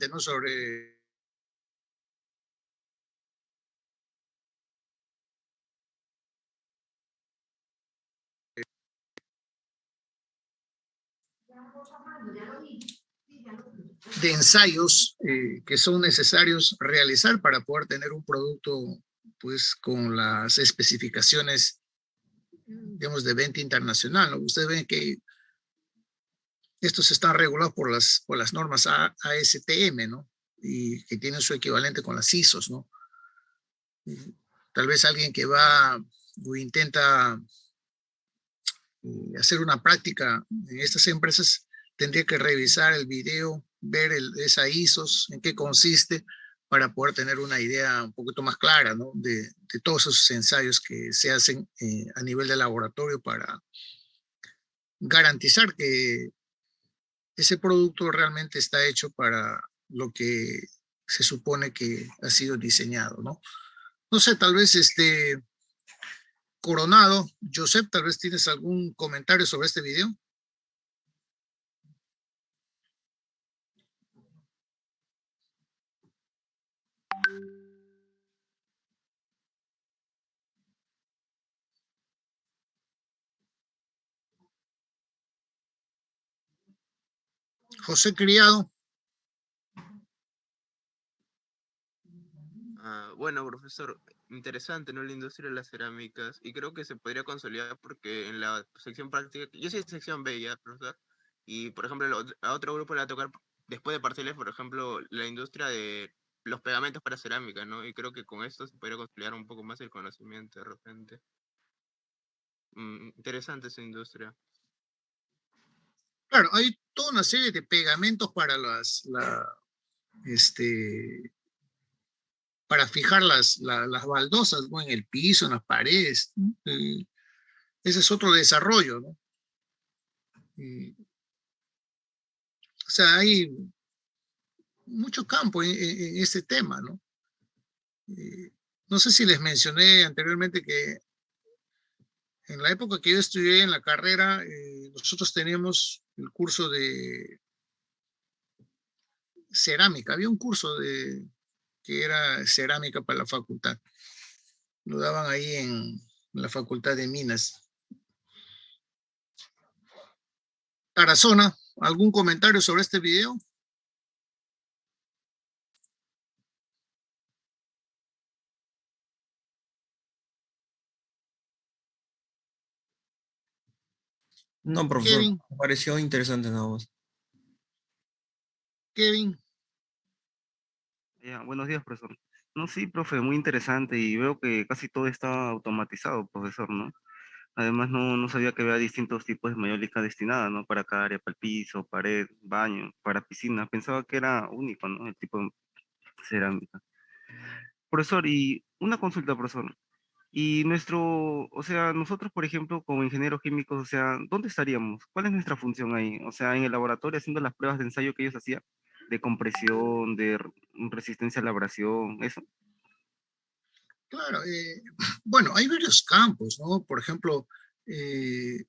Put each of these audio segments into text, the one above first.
¿no? Sobre de ensayos que son necesarios realizar para poder tener un producto pues con las especificaciones, digamos, de venta internacional, ¿no? Ustedes ven que estos están regulados por las normas ASTM, ¿no? Y que tienen su equivalente con las ISOs, ¿no? Tal vez alguien que va o intenta hacer una práctica en estas empresas tendría que revisar el video, ver esa ISOs, en qué consiste, para poder tener una idea un poquito más clara, ¿no? De todos esos ensayos que se hacen a nivel de laboratorio para garantizar que ese producto realmente está hecho para lo que se supone que ha sido diseñado, ¿no? No sé, tal vez Coronado, Josep, tal vez tienes algún comentario sobre este video. José Criado. Bueno, profesor, interesante, ¿no? La industria de las cerámicas, y creo que se podría consolidar porque en la sección práctica, yo soy de sección B ya, profesor, y por ejemplo, a otro grupo le va a tocar, después de parciales, por ejemplo, la industria de los pegamentos para cerámica, ¿no? Y creo que con esto se podría consolidar un poco más el conocimiento de repente. Interesante esa industria. Claro, hay toda una serie de pegamentos para para fijar las baldosas, ¿no? En el piso, en las paredes, ¿no? Ese es otro desarrollo, ¿no? O sea, hay mucho campo en este tema, ¿no? No sé si les mencioné anteriormente que en la época que yo estudié en la carrera, nosotros teníamos el curso de cerámica. Había un curso que era cerámica para la facultad. Lo daban ahí en la Facultad de Minas. Tarazona, ¿algún comentario sobre este video? No, profesor, Kevin, me pareció interesante nada más. Kevin. Ya, buenos días, profesor. No, sí, profe, muy interesante y veo que casi todo está automatizado, profesor, ¿no? Además, no sabía que había distintos tipos de mayólica destinada, ¿no? Para cada área, para el piso, pared, baño, para piscina. Pensaba que era único, ¿no? El tipo de cerámica. Profesor, y una consulta, profesor. Y o sea, nosotros, por ejemplo, como ingenieros químicos, o sea, ¿dónde estaríamos? ¿Cuál es nuestra función ahí? O sea, en el laboratorio haciendo las pruebas de ensayo que ellos hacían, de compresión, resistencia a la abrasión, eso. Claro, bueno, hay varios campos, ¿no? Por ejemplo, eh,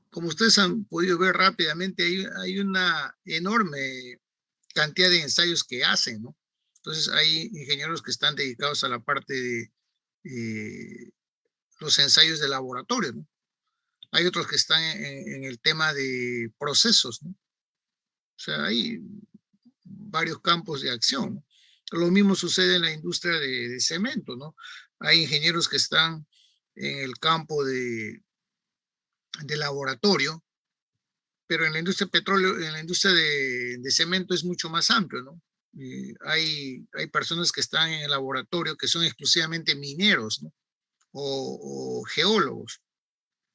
como ustedes han podido ver rápidamente, hay una enorme cantidad de ensayos que hacen, ¿no? Entonces hay ingenieros que están dedicados a la parte de los ensayos de laboratorio, ¿no? Hay otros que están en el tema de procesos, ¿no? O sea, hay varios campos de acción, ¿no? Lo mismo sucede en la industria de cemento, ¿no? Hay ingenieros que están en el campo de laboratorio, pero en la industria de petróleo, en la industria de cemento es mucho más amplio, ¿no? Hay personas que están en el laboratorio que son exclusivamente mineros, ¿no? O geólogos,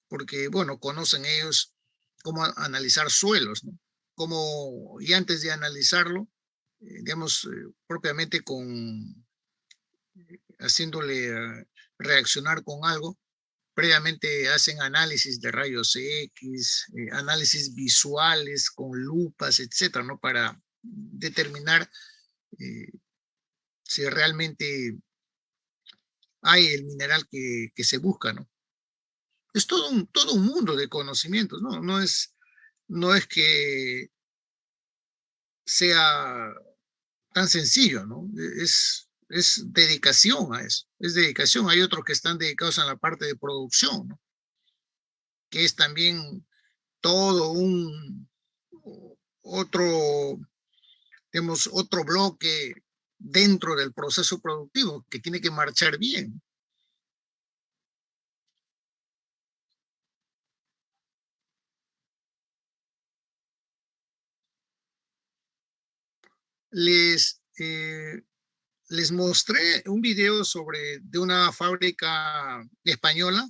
porque, bueno, conocen ellos cómo analizar suelos, ¿no? Cómo, y antes de analizarlo, digamos, propiamente haciéndole reaccionar con algo, previamente hacen análisis de rayos X, análisis visuales con lupas, etcétera, ¿no? Para determinar eh, si realmente hay el mineral que se busca, ¿no? Es todo un mundo de conocimientos, ¿no? No es que sea tan sencillo, ¿no? Es dedicación a eso, es dedicación. Hay otros que están dedicados a la parte de producción, ¿no? Que es también todo un otro, digamos, otro bloque dentro del proceso productivo que tiene que marchar bien. Les mostré un video de una fábrica española.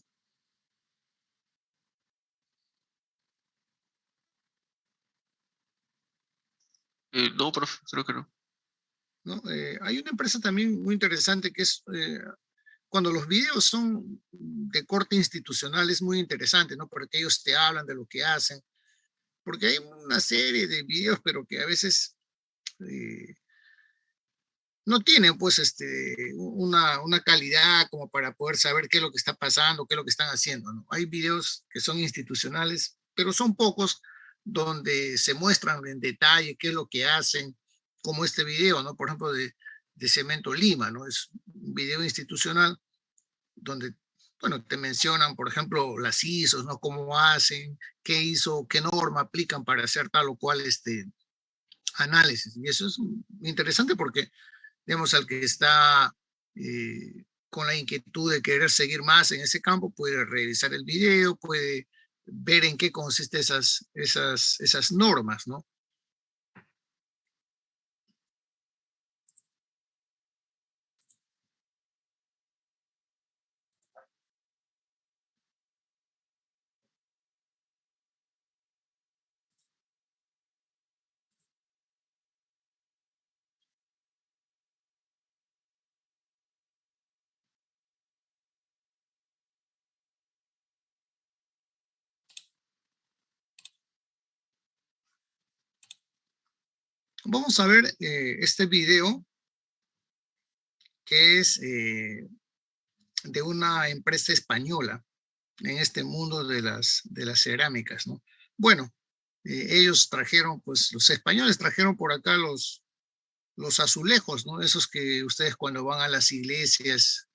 No, profe, creo que no. ¿No? Hay una empresa también muy interesante que es, cuando los videos son de corte institucional, es muy interesante, ¿no? Porque ellos te hablan de lo que hacen, porque hay una serie de videos, pero que a veces no tienen pues una calidad como para poder saber qué es lo que está pasando, qué es lo que están haciendo, ¿no? Hay videos que son institucionales, pero son pocos donde se muestran en detalle qué es lo que hacen, como este video, ¿no? Por ejemplo, de Cemento Lima, ¿no? Es un video institucional donde, bueno, te mencionan, por ejemplo, las ISOs, ¿no? Cómo hacen, qué ISO, qué norma aplican para hacer tal o cual análisis. Y eso es interesante porque, digamos, al que está con la inquietud de querer seguir más en ese campo, puede revisar el video, puede ver en qué consisten esas normas, ¿no? Vamos a ver este video que es de una empresa española en este mundo de las cerámicas, ¿no? Bueno, ellos trajeron, pues los españoles trajeron por acá los azulejos, ¿no? Esos que ustedes cuando van a las iglesias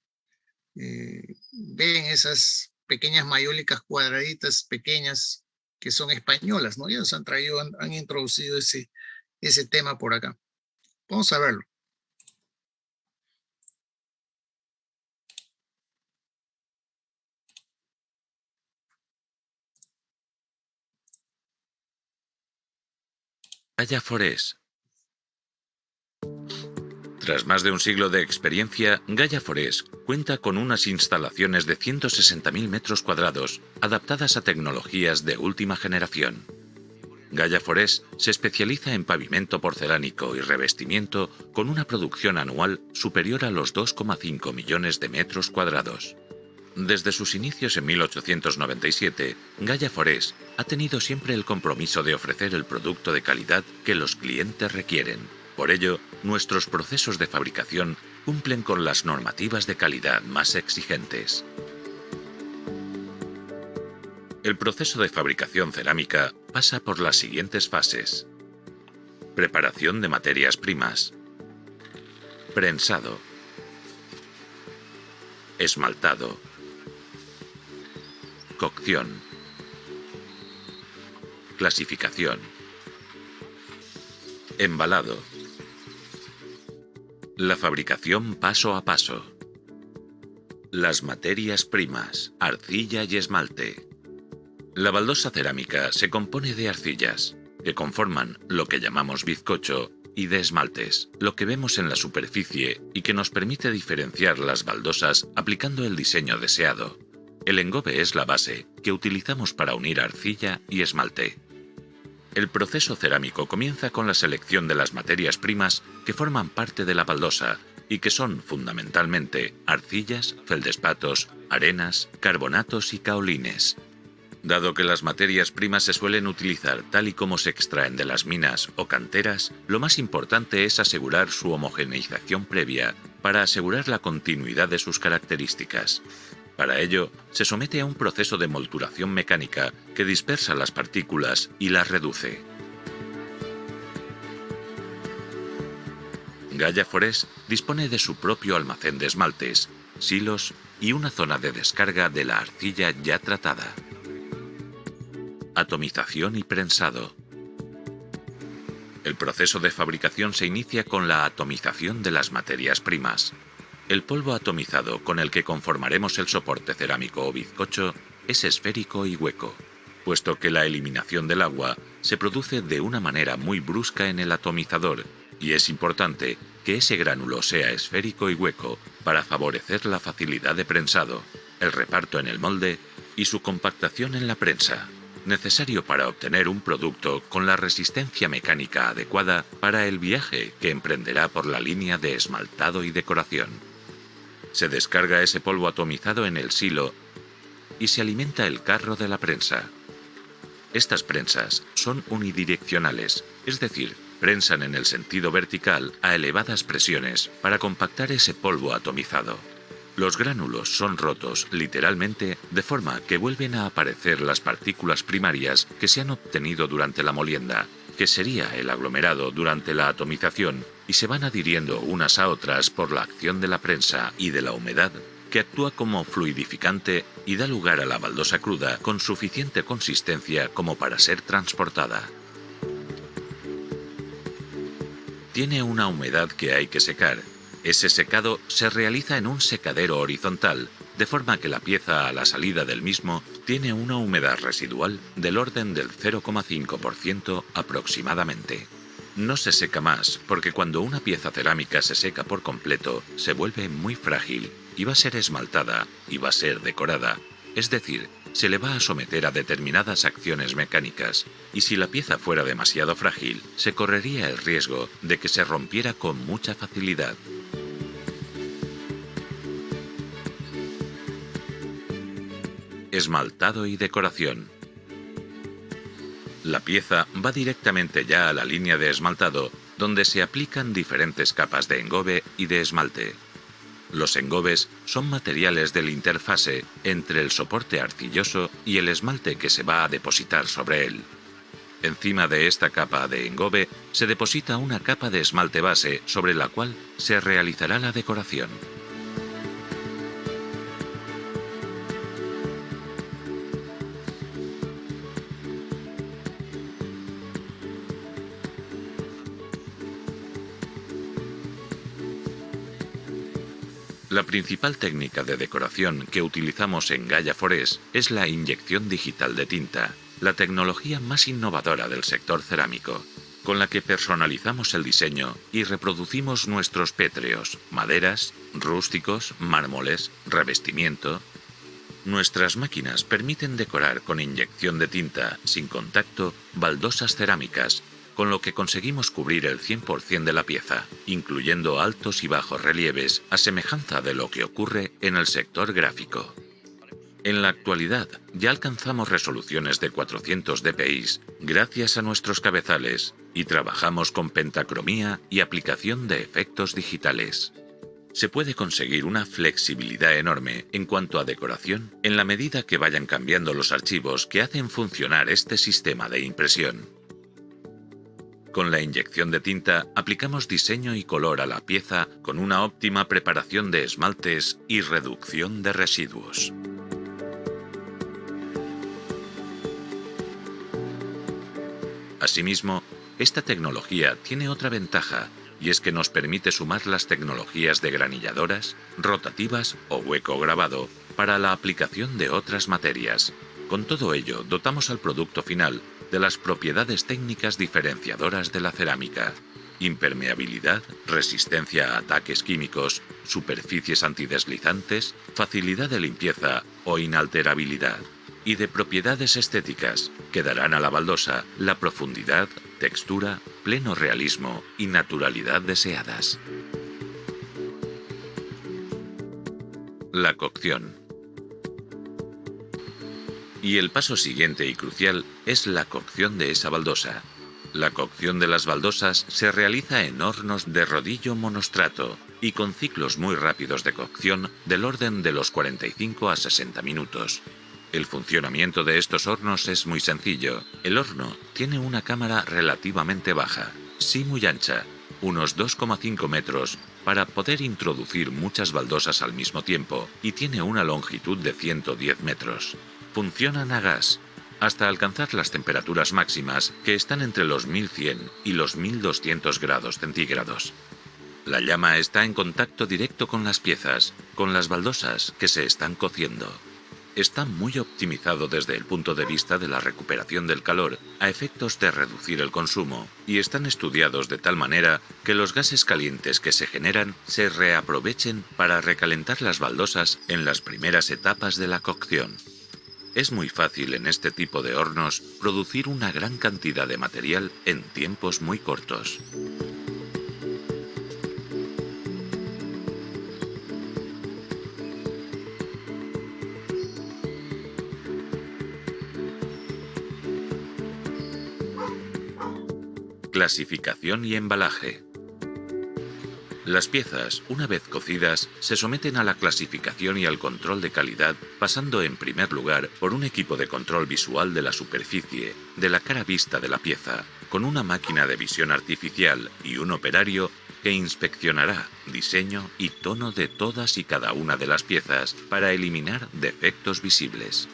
ven esas pequeñas mayólicas cuadraditas pequeñas que son españolas, ¿no? Ellos han traído, han introducido ese tema por acá. Vamos a verlo. Gaya Forés. Tras más de un siglo de experiencia, Gaya Forés cuenta con unas instalaciones de 160.000 metros cuadrados, adaptadas a tecnologías de última generación. Gaya Forés se especializa en pavimento porcelánico y revestimiento con una producción anual superior a los 2,5 millones de metros cuadrados. Desde sus inicios en 1897, Gaya Forés ha tenido siempre el compromiso de ofrecer el producto de calidad que los clientes requieren. Por ello, nuestros procesos de fabricación cumplen con las normativas de calidad más exigentes. El proceso de fabricación cerámica pasa por las siguientes fases: preparación de materias primas, prensado, esmaltado, cocción, clasificación, embalado, la fabricación paso a paso, las materias primas, arcilla y esmalte. La baldosa cerámica se compone de arcillas, que conforman lo que llamamos bizcocho, y de esmaltes, lo que vemos en la superficie y que nos permite diferenciar las baldosas aplicando el diseño deseado. El engobe es la base que utilizamos para unir arcilla y esmalte. El proceso cerámico comienza con la selección de las materias primas que forman parte de la baldosa y que son fundamentalmente arcillas, feldespatos, arenas, carbonatos y caolines. Dado que las materias primas se suelen utilizar tal y como se extraen de las minas o canteras, lo más importante es asegurar su homogeneización previa para asegurar la continuidad de sus características. Para ello, se somete a un proceso de molturación mecánica que dispersa las partículas y las reduce. Gaia Forest dispone de su propio almacén de esmaltes, silos y una zona de descarga de la arcilla ya tratada. Atomización y prensado. El proceso de fabricación se inicia con la atomización de las materias primas. El polvo atomizado con el que conformaremos el soporte cerámico o bizcocho es esférico y hueco, puesto que la eliminación del agua se produce de una manera muy brusca en el atomizador, y es importante que ese gránulo sea esférico y hueco para favorecer la facilidad de prensado, el reparto en el molde y su compactación en la prensa, necesario para obtener un producto con la resistencia mecánica adecuada para el viaje que emprenderá por la línea de esmaltado y decoración. Se descarga ese polvo atomizado en el silo y se alimenta el carro de la prensa. Estas prensas son unidireccionales, es decir, prensan en el sentido vertical a elevadas presiones para compactar ese polvo atomizado. Los gránulos son rotos literalmente de forma que vuelven a aparecer las partículas primarias que se han obtenido durante la molienda, que sería el aglomerado durante la atomización, y se van adhiriendo unas a otras por la acción de la prensa y de la humedad, que actúa como fluidificante y da lugar a la baldosa cruda con suficiente consistencia como para ser transportada. Tiene una humedad que hay que secar. Ese secado se realiza en un secadero horizontal, de forma que la pieza a la salida del mismo tiene una humedad residual del orden del 0,5% aproximadamente. No se seca más, porque cuando una pieza cerámica se seca por completo, se vuelve muy frágil y va a ser esmaltada y va a ser decorada, es decir, se le va a someter a determinadas acciones mecánicas, y si la pieza fuera demasiado frágil, se correría el riesgo de que se rompiera con mucha facilidad. Esmaltado y decoración. La pieza va directamente ya a la línea de esmaltado, donde se aplican diferentes capas de engobe y de esmalte. Los engobes son materiales del interfase entre el soporte arcilloso y el esmalte que se va a depositar sobre él. Encima de esta capa de engobe se deposita una capa de esmalte base sobre la cual se realizará la decoración. La principal técnica de decoración que utilizamos en Gaia Forest es la inyección digital de tinta, la tecnología más innovadora del sector cerámico, con la que personalizamos el diseño y reproducimos nuestros pétreos, maderas, rústicos, mármoles, revestimiento. Nuestras máquinas permiten decorar con inyección de tinta, sin contacto, baldosas cerámicas, con lo que conseguimos cubrir el 100% de la pieza, incluyendo altos y bajos relieves, a semejanza de lo que ocurre en el sector gráfico. En la actualidad, ya alcanzamos resoluciones de 400 dpi gracias a nuestros cabezales y trabajamos con pentacromía y aplicación de efectos digitales. Se puede conseguir una flexibilidad enorme en cuanto a decoración en la medida que vayan cambiando los archivos que hacen funcionar este sistema de impresión. Con la inyección de tinta aplicamos diseño y color a la pieza con una óptima preparación de esmaltes y reducción de residuos. Asimismo, esta tecnología tiene otra ventaja, y es que nos permite sumar las tecnologías de granilladoras, rotativas o hueco grabado para la aplicación de otras materias. Con todo ello, dotamos al producto final de las propiedades técnicas diferenciadoras de la cerámica: impermeabilidad, resistencia a ataques químicos, superficies antideslizantes, facilidad de limpieza o inalterabilidad, y de propiedades estéticas que darán a la baldosa la profundidad, textura, pleno realismo y naturalidad deseadas. La cocción. Y el paso siguiente y crucial es la cocción de esa baldosa. La cocción de las baldosas se realiza en hornos de rodillo monostrato y con ciclos muy rápidos de cocción del orden de los 45 a 60 minutos. El funcionamiento de estos hornos es muy sencillo. El horno tiene una cámara relativamente baja, sí muy ancha, unos 2,5 metros, para poder introducir muchas baldosas al mismo tiempo y tiene una longitud de 110 metros. Funcionan a gas, hasta alcanzar las temperaturas máximas que están entre los 1100 y los 1200 grados centígrados. La llama está en contacto directo con las piezas, con las baldosas que se están cociendo. Está muy optimizado desde el punto de vista de la recuperación del calor a efectos de reducir el consumo y están estudiados de tal manera que los gases calientes que se generan se reaprovechen para recalentar las baldosas en las primeras etapas de la cocción. Es muy fácil en este tipo de hornos producir una gran cantidad de material en tiempos muy cortos. Clasificación y embalaje. Las piezas, una vez cocidas, se someten a la clasificación y al control de calidad, pasando en primer lugar por un equipo de control visual de la superficie, de la cara vista de la pieza, con una máquina de visión artificial y un operario que inspeccionará diseño y tono de todas y cada una de las piezas para eliminar defectos visibles.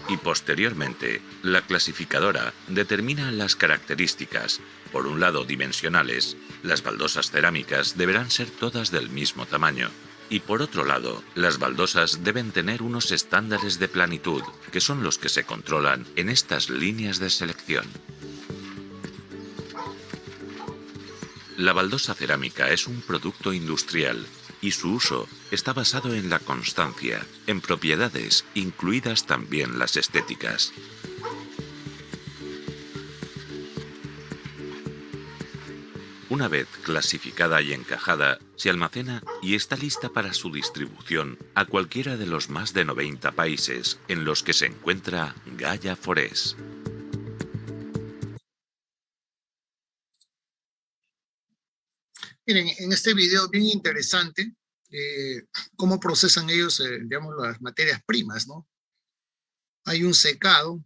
Y posteriormente, la clasificadora determina las características. Por un lado, dimensionales, las baldosas cerámicas deberán ser todas del mismo tamaño. Y por otro lado, las baldosas deben tener unos estándares de planitud, que son los que se controlan en estas líneas de selección. La baldosa cerámica es un producto industrial y su uso está basado en la constancia, en propiedades, incluidas también las estéticas. Una vez clasificada y encajada, se almacena y está lista para su distribución a cualquiera de los más de 90 países en los que se encuentra Gaia Forés. Miren, en este video bien interesante, cómo procesan ellos, digamos, las materias primas, ¿no? Hay un secado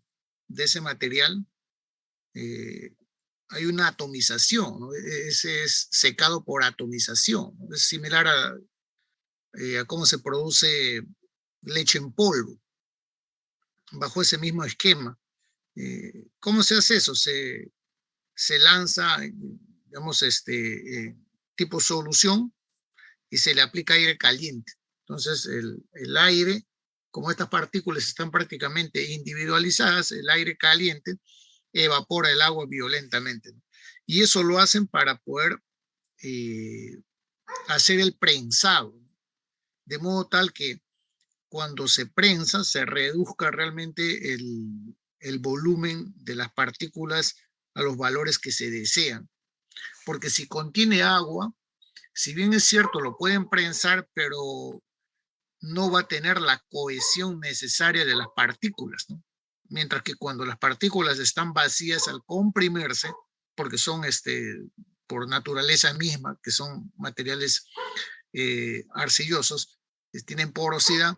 de ese material, hay una atomización, ¿no? Ese es secado por atomización, ¿no? Es similar a cómo se produce leche en polvo, bajo ese mismo esquema. ¿Cómo se hace eso? Se lanza, digamos, tipo solución y se le aplica aire caliente. Entonces, el aire, como estas partículas están prácticamente individualizadas, el aire caliente evapora el agua violentamente, ¿no? Y eso lo hacen para poder hacer el prensado, ¿no? De modo tal que cuando se prensa se reduzca realmente el volumen de las partículas a los valores que se desean. Porque si contiene agua, si bien es cierto, lo pueden prensar, pero no va a tener la cohesión necesaria de las partículas, ¿no? Mientras que cuando las partículas están vacías al comprimirse, porque son por naturaleza misma, que son materiales arcillosos, tienen porosidad,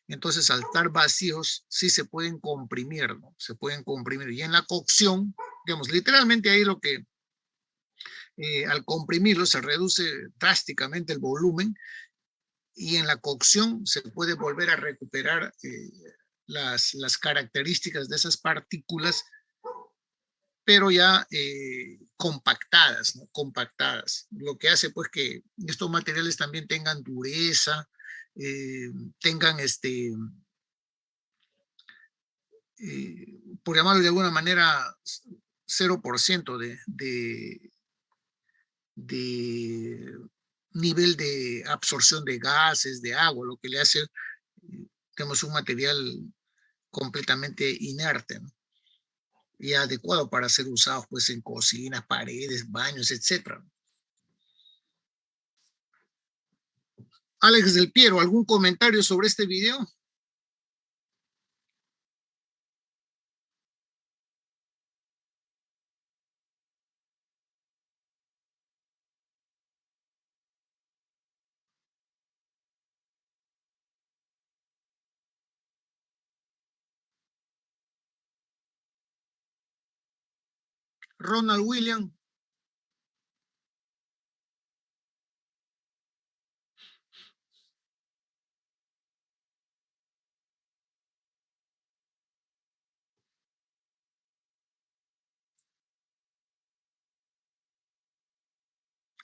entonces al estar vacíos sí se pueden comprimir, ¿no? Se pueden comprimir. Y en la cocción, digamos, literalmente ahí lo que al comprimirlo se reduce drásticamente el volumen y en la cocción se puede volver a recuperar las características de esas partículas, pero ya compactadas, ¿no? Compactadas. Lo que hace pues que estos materiales también tengan dureza, tengan por llamarlo de alguna manera, 0% de nivel de absorción de gases, de agua, lo que le hace, digamos, un material completamente inerte, ¿no? Y adecuado para ser usado pues en cocinas, paredes, baños, etc. Alex del Piero, ¿algún comentario sobre este video? Ronald William.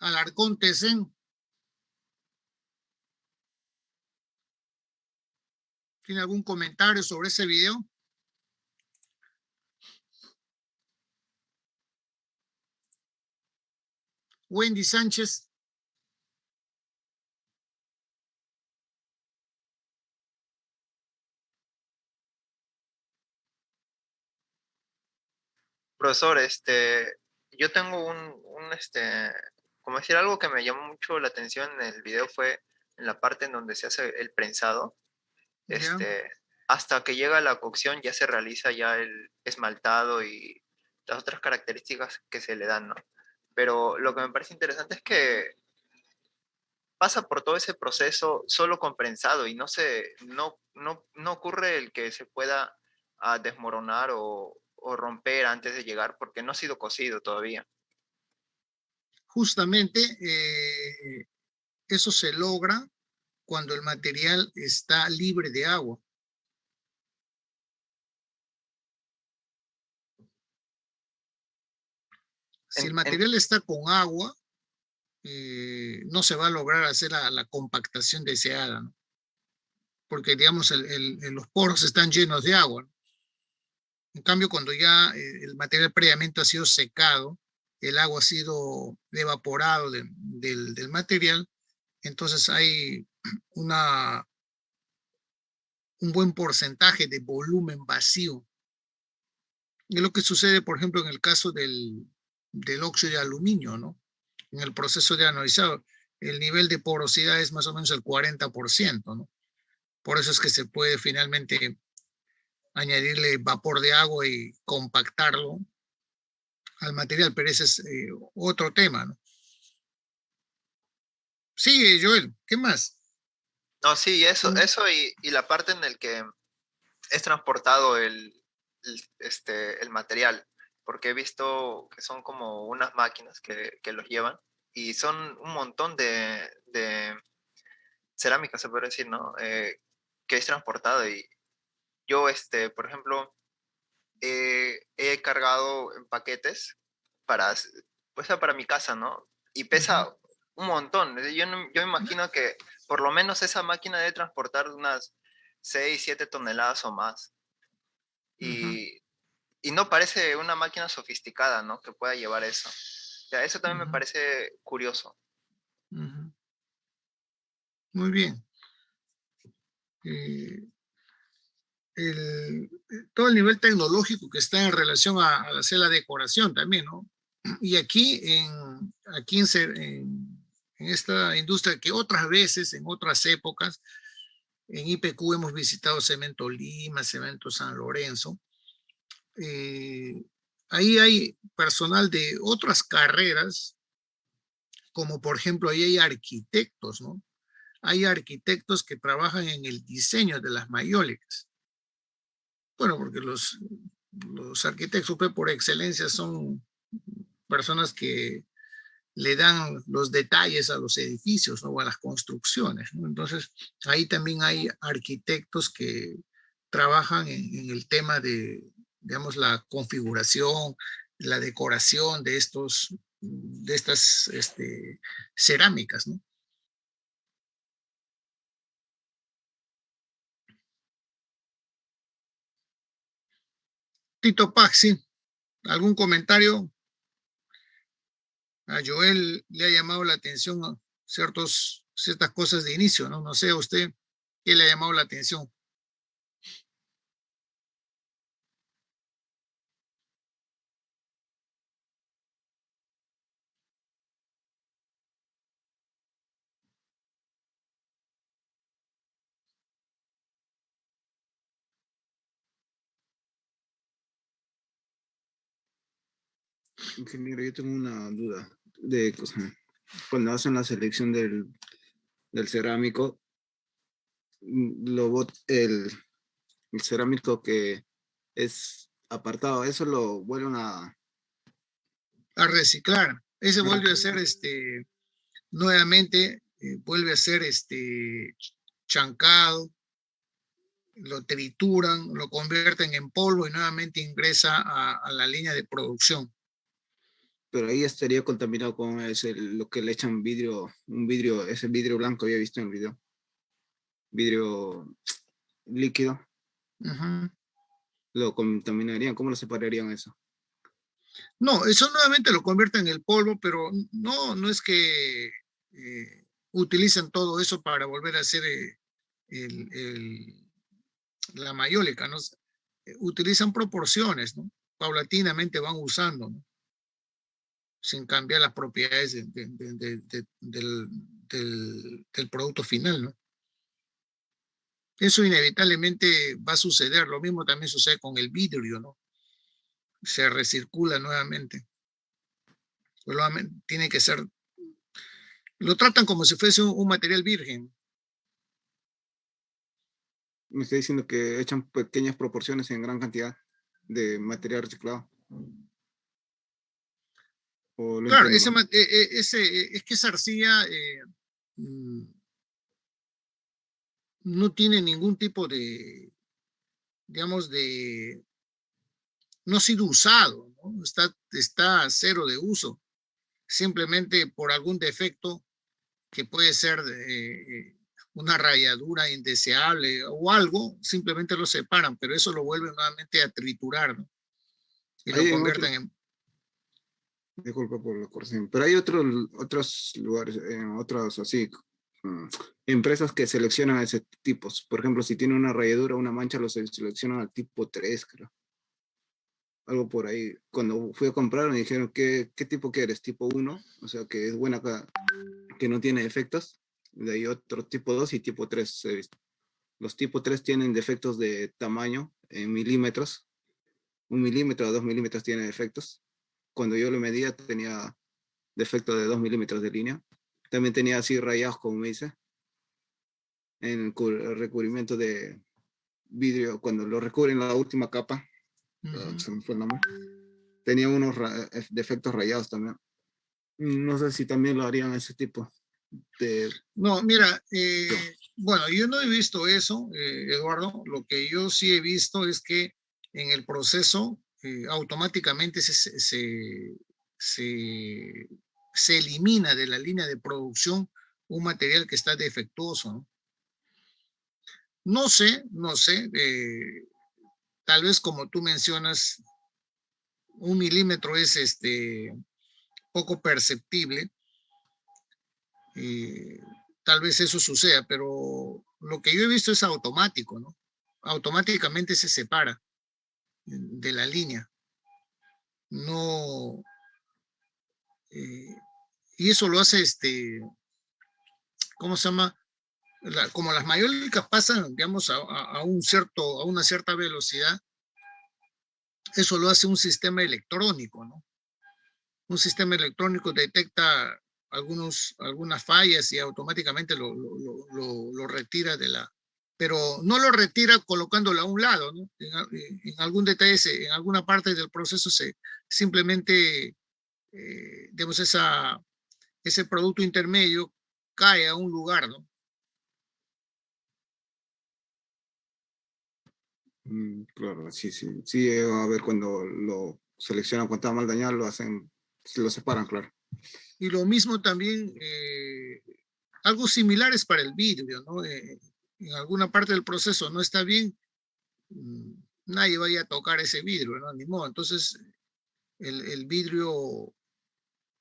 Alarcón Tesen. ¿Tiene algún comentario sobre ese video? Wendy Sánchez. Profesor, yo tengo como decir, algo que me llamó mucho la atención en el video fue en la parte en donde se hace el prensado. Ya. Hasta que llega la cocción ya se realiza ya el esmaltado y las otras características que se le dan, ¿no? Pero lo que me parece interesante es que pasa por todo ese proceso solo con prensado y no ocurre el que se pueda desmoronar o romper antes de llegar porque no ha sido cocido todavía. Justamente eso se logra cuando el material está libre de agua. Si el material está con agua, no se va a lograr hacer la compactación deseada, ¿no? Porque, digamos, los poros están llenos de agua, ¿no? En cambio, cuando ya el material previamente ha sido secado, el agua ha sido evaporado del material, entonces hay un buen porcentaje de volumen vacío. Y es lo que sucede, por ejemplo, en el caso del óxido de aluminio, ¿no? En el proceso de anodizado, el nivel de porosidad es más o menos el 40%, ¿no? Por eso es que se puede finalmente añadirle vapor de agua y compactarlo al material, pero ese es otro tema, ¿no? Sí, Joel, ¿qué más? No, sí, eso y la parte en el que es transportado el material, porque he visto que son como unas máquinas que los llevan y son un montón de cerámica, se puede decir, ¿no? Que es transportado y yo, por ejemplo, he cargado en paquetes para, pues, para mi casa, ¿no? Y pesa un montón. Yo me imagino que por lo menos esa máquina debe transportar unas 6 7 toneladas o más. Y, y no parece una máquina sofisticada, ¿no? Que pueda llevar eso. O sea, eso también me parece curioso. Muy bien. Todo el nivel tecnológico que está en relación a hacer la decoración también, ¿no? Y aquí en esta industria que otras veces, en otras épocas, en IPQ hemos visitado Cemento Lima, Cemento San Lorenzo. Ahí hay personal de otras carreras, como por ejemplo, ahí hay arquitectos, ¿no? Hay arquitectos que trabajan en el diseño de las mayólicas. Bueno, porque los arquitectos pues, por excelencia son personas que le dan los detalles a los edificios, ¿no? O a las construcciones, ¿no? Entonces, ahí también hay arquitectos que trabajan en el tema de, digamos, la configuración, la decoración de estas cerámicas, ¿no? Tito Paxi, ¿algún comentario? A Joel le ha llamado la atención ciertas cosas de inicio, ¿no? No sé a usted qué le ha llamado la atención. Ingeniero, yo tengo una duda de cuando hacen la selección del cerámico, el cerámico que es apartado, eso lo vuelven a a reciclar. Ese Ah, vuelve a ser nuevamente, vuelve a ser chancado, lo trituran, lo convierten en polvo y nuevamente ingresa a la línea de producción. pero ahí estaría contaminado con lo que le echan vidrio, un vidrio, ese vidrio blanco había visto en el video. Vidrio líquido, Ujú. lo contaminarían, ¿cómo lo separarían eso? No, eso nuevamente lo convierte en el polvo, pero no es que utilicen todo eso para volver a hacer la mayólica, ¿no? Utilizan proporciones, ¿no? Paulatinamente van usando, ¿no? Sin cambiar las propiedades del producto final, ¿no? Eso inevitablemente va a suceder. Lo mismo también sucede con el vidrio, ¿no? Se recircula nuevamente. Tiene que ser, lo tratan como si fuese un material virgen. Me está diciendo que echan pequeñas proporciones en gran cantidad de material reciclado. O lo Claro, entiendo mal. es que esa arcilla no tiene ningún tipo de, digamos, no ha sido usado, ¿no? Está cero de uso, simplemente por algún defecto que puede ser una rayadura indeseable o algo, simplemente lo separan, pero eso lo vuelven nuevamente a triturar, ¿no? Y lo Hay en otro, convierten en... disculpa por la corrección, pero hay otros lugares, otros así, mm, empresas que seleccionan ese tipos. Por ejemplo, si tiene una rayadura, una mancha, lo seleccionan al tipo 3, creo. Algo por ahí. Cuando fui a comprar me dijeron, ¿qué tipo quieres? Tipo 1, o sea, que es buena, que no tiene defectos. De ahí otro tipo 2 y tipo 3 he visto. Los tipo 3 tienen defectos de tamaño en milímetros. 1 milímetro a 2 milímetros tiene defectos. Cuando yo lo medía tenía defecto de 2 milímetros de línea. También tenía así rayados, como me dice, en el recubrimiento de vidrio, cuando lo recubren la última capa, se me fue el nombre, tenía unos defectos rayados también. No sé si también lo harían ese tipo de... No, mira, bueno, yo no he visto eso, Eduardo. Lo que yo sí he visto es que en el proceso automáticamente se elimina de la línea de producción un material que está defectuoso, ¿no? No sé, tal vez como tú mencionas, 1 milímetro es poco perceptible. Tal vez eso suceda, pero lo que yo he visto es automático, ¿no? Automáticamente se separa de la línea. No, y eso lo hace, ¿cómo se llama? Como las mayólicas pasan, digamos, a una cierta velocidad, eso lo hace un sistema electrónico, ¿no? Un sistema electrónico detecta algunas fallas y automáticamente lo retira de la... Pero no lo retira colocándolo a un lado, ¿no? En algún detalle, en alguna parte del proceso simplemente, digamos, ese producto intermedio cae a un lugar, ¿no? Claro, sí, sí. Sí, a ver, cuando lo seleccionan cuando está mal dañado, lo hacen, lo separan, claro. Y lo mismo también, algo similar es para el vidrio, ¿no? En alguna parte del proceso no está bien, nadie vaya a tocar ese vidrio, ¿no? Ni modo. Entonces, el vidrio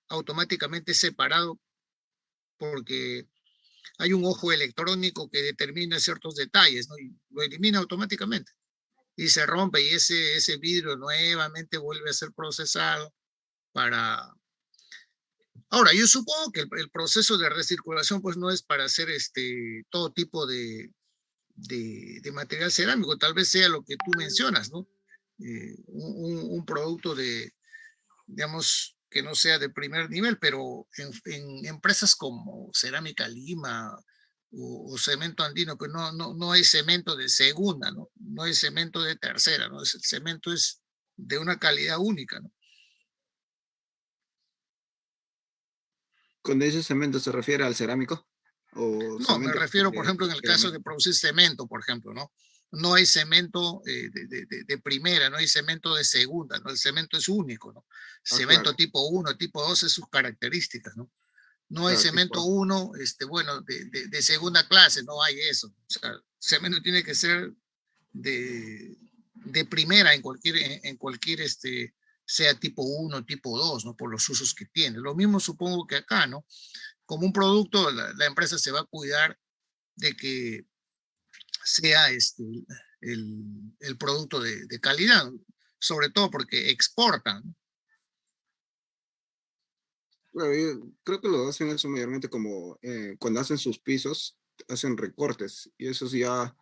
automáticamente es separado porque hay un ojo electrónico que determina ciertos detalles, ¿no? Y lo elimina automáticamente. Y se rompe y ese vidrio nuevamente vuelve a ser procesado para... Ahora, yo supongo que el proceso de recirculación pues no es para hacer todo tipo de material cerámico, tal vez sea lo que tú mencionas, ¿no? Un producto digamos, que no sea de primer nivel, pero en empresas como Cerámica Lima o Cemento Andino, pues no hay cemento de segunda, ¿no? No hay cemento de tercera, ¿no? El cemento es de una calidad única, ¿no? cuando dice cemento, ¿se refiere al cerámico? ¿O No, me solamente refiero, por ejemplo, en el caso cerámico? de producir cemento, por ejemplo, ¿no? No hay cemento de primera, no hay cemento de segunda, ¿no? El cemento es único, ¿no? Ah, Cemento claro, tipo 1, tipo 2 es sus características, ¿no? No hay claro, cemento tipo, 1, bueno, de segunda clase, no hay eso. O sea, cemento tiene que ser de primera en cualquier, sea tipo 1, tipo 2, ¿no? Por los usos que tiene. Lo mismo supongo que acá, ¿no? Como un producto, la empresa se va a cuidar de que sea el producto de calidad, sobre todo porque exportan, ¿no? claro, yo creo que lo hacen eso mayormente como cuando hacen sus pisos, hacen recortes y esos ya,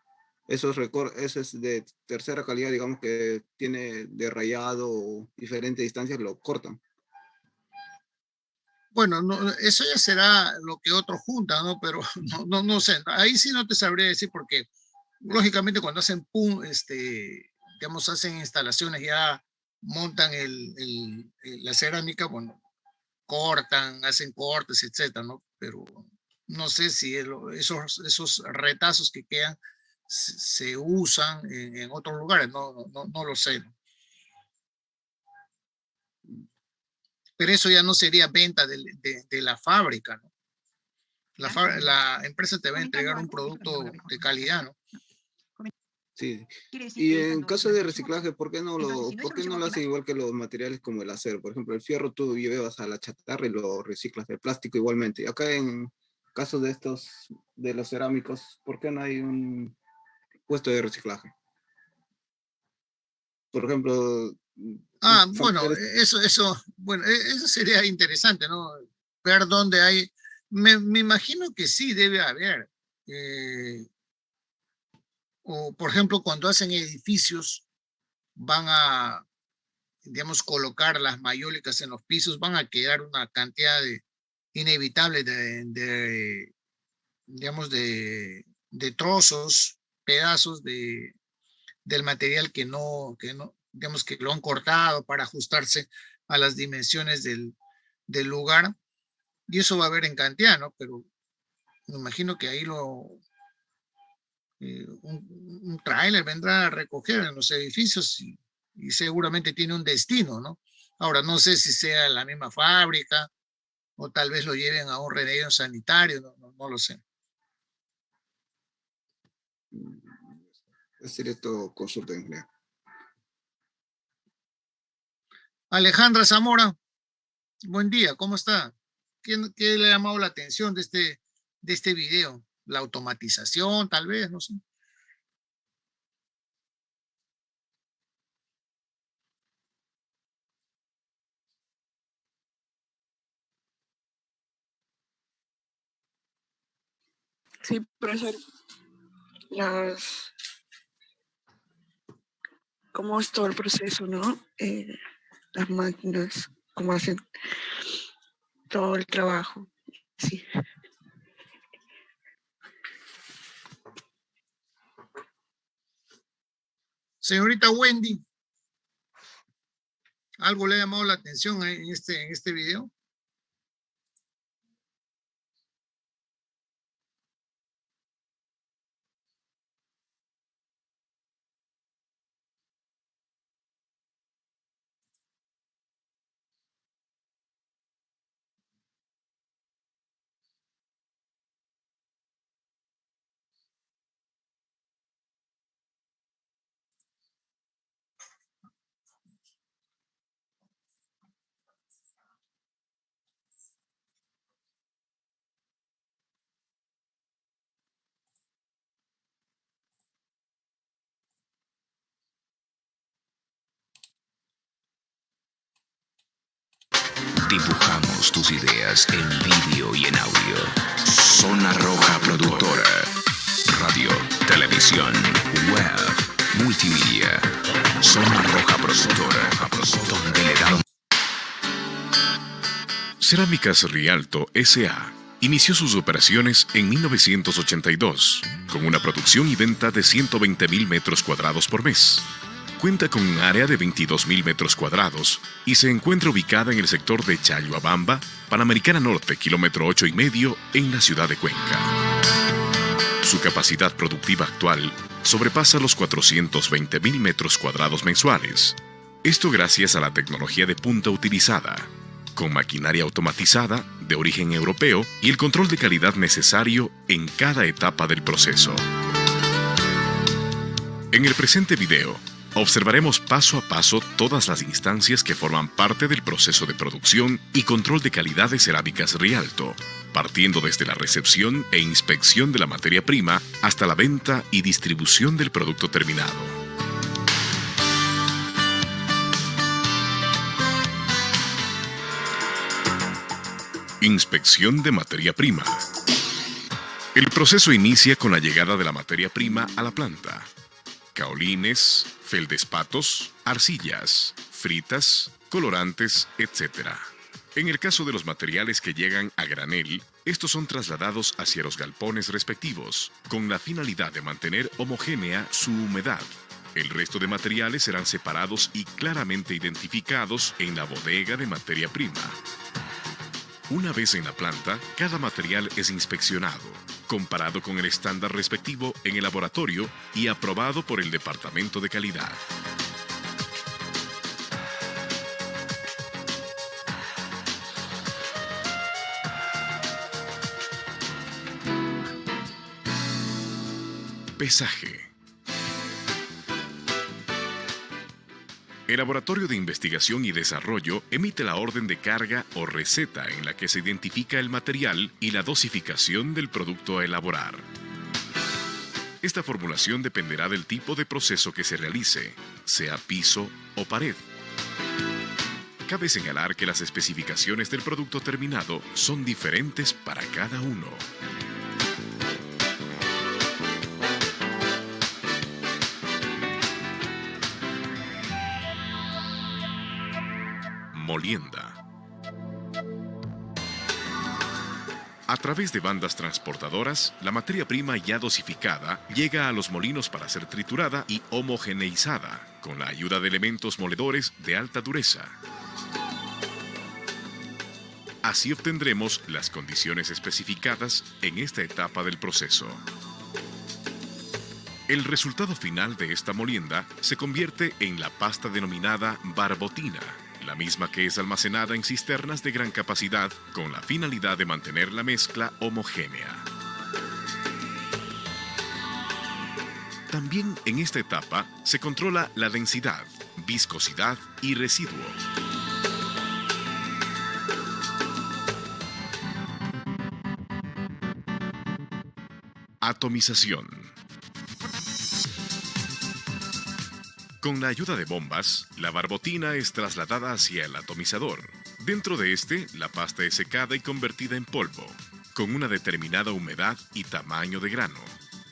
esos recortes, ese es de tercera calidad, digamos que tiene de rayado o diferentes distancias, lo cortan. Bueno, no, eso ya será lo que otros juntan, ¿no? Pero no sé, ahí sí no te sabría decir porque lógicamente cuando hacen digamos, hacen instalaciones ya montan la cerámica, bueno, cortan, hacen cortes, etcétera, ¿no? Pero no sé si esos retazos que quedan se usan en otros lugares, no lo sé. Pero eso ya no sería venta de la fábrica, ¿no? La empresa te va a entregar un producto de calidad, ¿no? Sí. Y en caso de reciclaje, ¿por qué no lo hacen igual que los materiales como el acero? Por ejemplo, el fierro tú llevas a la chatarra y lo reciclas, el plástico igualmente. Acá en caso de estos, de los cerámicos, ¿por qué no hay un puesto de reciclaje? Por ejemplo, Bueno, familiares, bueno, eso sería interesante, ¿no? Ver dónde hay. Me imagino que sí debe haber. eh, o, por ejemplo, cuando hacen edificios, van a, digamos, colocar las mayólicas en los pisos, van a quedar una cantidad inevitable digamos, de trozos, pedazos del material que no, digamos, que lo han cortado para ajustarse a las dimensiones del lugar. Y eso va a haber en cantidad, ¿no? Pero me imagino que ahí un tráiler vendrá a recoger en los edificios y seguramente tiene un destino, ¿no? Ahora, no sé si sea la misma fábrica o tal vez lo lleven a un relleno sanitario, no lo sé. es directo consulta de empleo. Alejandra Zamora, buen día, ¿cómo está? ¿Qué le ha llamado la atención de este video? La automatización, tal vez, no sé. Sí, profesor, las, cómo es todo el proceso, ¿no? Las máquinas, cómo hacen todo el trabajo. Sí. Señorita Wendy, ¿algo le ha llamado la atención en este video? Dibujamos tus ideas en vídeo y en audio. Zona Roja Productora. Radio, televisión, web, multimedia. Zona Roja Productora. Donde le damos. Cerámicas Rialto S.A. inició sus operaciones en 1982, con una producción y venta de 120.000 metros cuadrados por mes. Cuenta con un área de 22.000 metros cuadrados y se encuentra ubicada en el sector de Chayhuabamba, Panamericana Norte, kilómetro 8,5, en la ciudad de Cuenca. Su capacidad productiva actual sobrepasa los 420.000 metros cuadrados mensuales. Esto gracias a la tecnología de punta utilizada, con maquinaria automatizada de origen europeo y el control de calidad necesario en cada etapa del proceso. En el presente video, observaremos paso a paso todas las instancias que forman parte del proceso de producción y control de calidad de Cerámicas Rialto, partiendo desde la recepción e inspección de la materia prima hasta la venta y distribución del producto terminado. Inspección de materia prima. El proceso inicia con la llegada de la materia prima a la planta. Caolines, feldespatos, arcillas, fritas, colorantes, etc. En el caso de los materiales que llegan a granel, estos son trasladados hacia los galpones respectivos, con la finalidad de mantener homogénea su humedad. El resto de materiales serán separados y claramente identificados en la bodega de materia prima. Una vez en la planta, cada material es inspeccionado, comparado con el estándar respectivo en el laboratorio y aprobado por el Departamento de Calidad. Pesaje. El Laboratorio de Investigación y Desarrollo emite la orden de carga o receta en la que se identifica el material y la dosificación del producto a elaborar. Esta formulación dependerá del tipo de proceso que se realice, sea piso o pared. Cabe señalar que las especificaciones del producto terminado son diferentes para cada uno. Molienda. A través de bandas transportadoras, la materia prima ya dosificada llega a los molinos para ser triturada y homogeneizada, con la ayuda de elementos moledores de alta dureza. Así obtendremos las condiciones especificadas en esta etapa del proceso. El resultado final de esta molienda se convierte en la pasta denominada barbotina, la misma que es almacenada en cisternas de gran capacidad con la finalidad de mantener la mezcla homogénea. También en esta etapa se controla la densidad, viscosidad y residuo. Atomización. Con la ayuda de bombas, la barbotina es trasladada hacia el atomizador. Dentro de este, la pasta es secada y convertida en polvo, con una determinada humedad y tamaño de grano.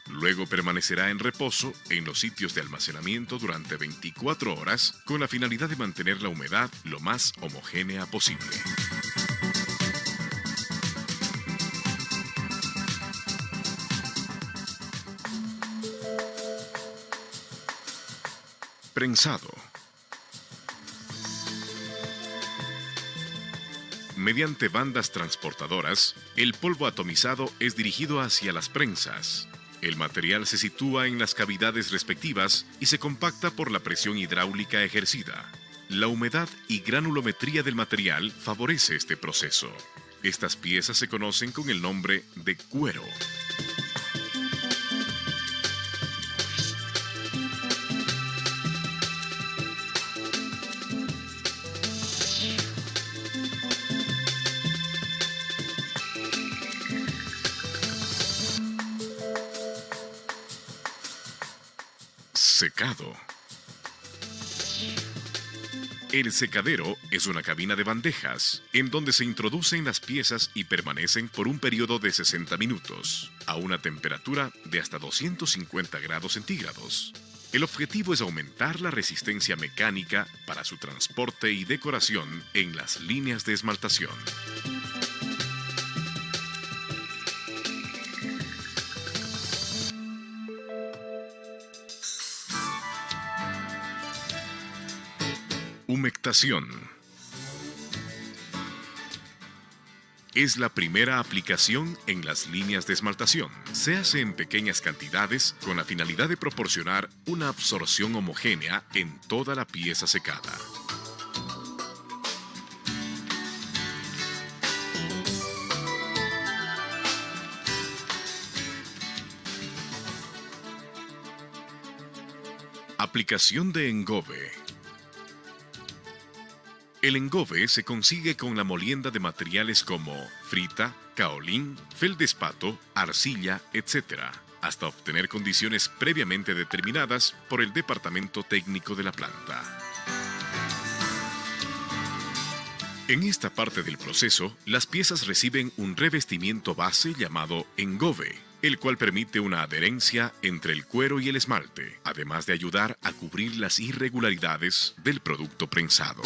Luego permanecerá en reposo en los sitios de almacenamiento durante 24 horas con la finalidad de mantener la humedad lo más homogénea posible. Prensado. Mediante bandas transportadoras, el polvo atomizado es dirigido hacia las prensas. El material se sitúa en las cavidades respectivas y se compacta por la presión hidráulica ejercida. La humedad y granulometría del material favorece este proceso. Estas piezas se conocen con el nombre de cuero. Secado. El secadero es una cabina de bandejas en donde se introducen las piezas y permanecen por un periodo de 60 minutos a una temperatura de hasta 250 grados centígrados. El objetivo es aumentar la resistencia mecánica para su transporte y decoración en las líneas de esmaltación. Humectación. Es la primera aplicación en las líneas de esmaltación. Se hace en pequeñas cantidades con la finalidad de proporcionar una absorción homogénea en toda la pieza secada. Aplicación de engobe. El engobe se consigue con la molienda de materiales como frita, caolín, feldespato, arcilla, etc., hasta obtener condiciones previamente determinadas por el departamento técnico de la planta. En esta parte del proceso, las piezas reciben un revestimiento base llamado engobe, el cual permite una adherencia entre el cuero y el esmalte, además de ayudar a cubrir las irregularidades del producto prensado.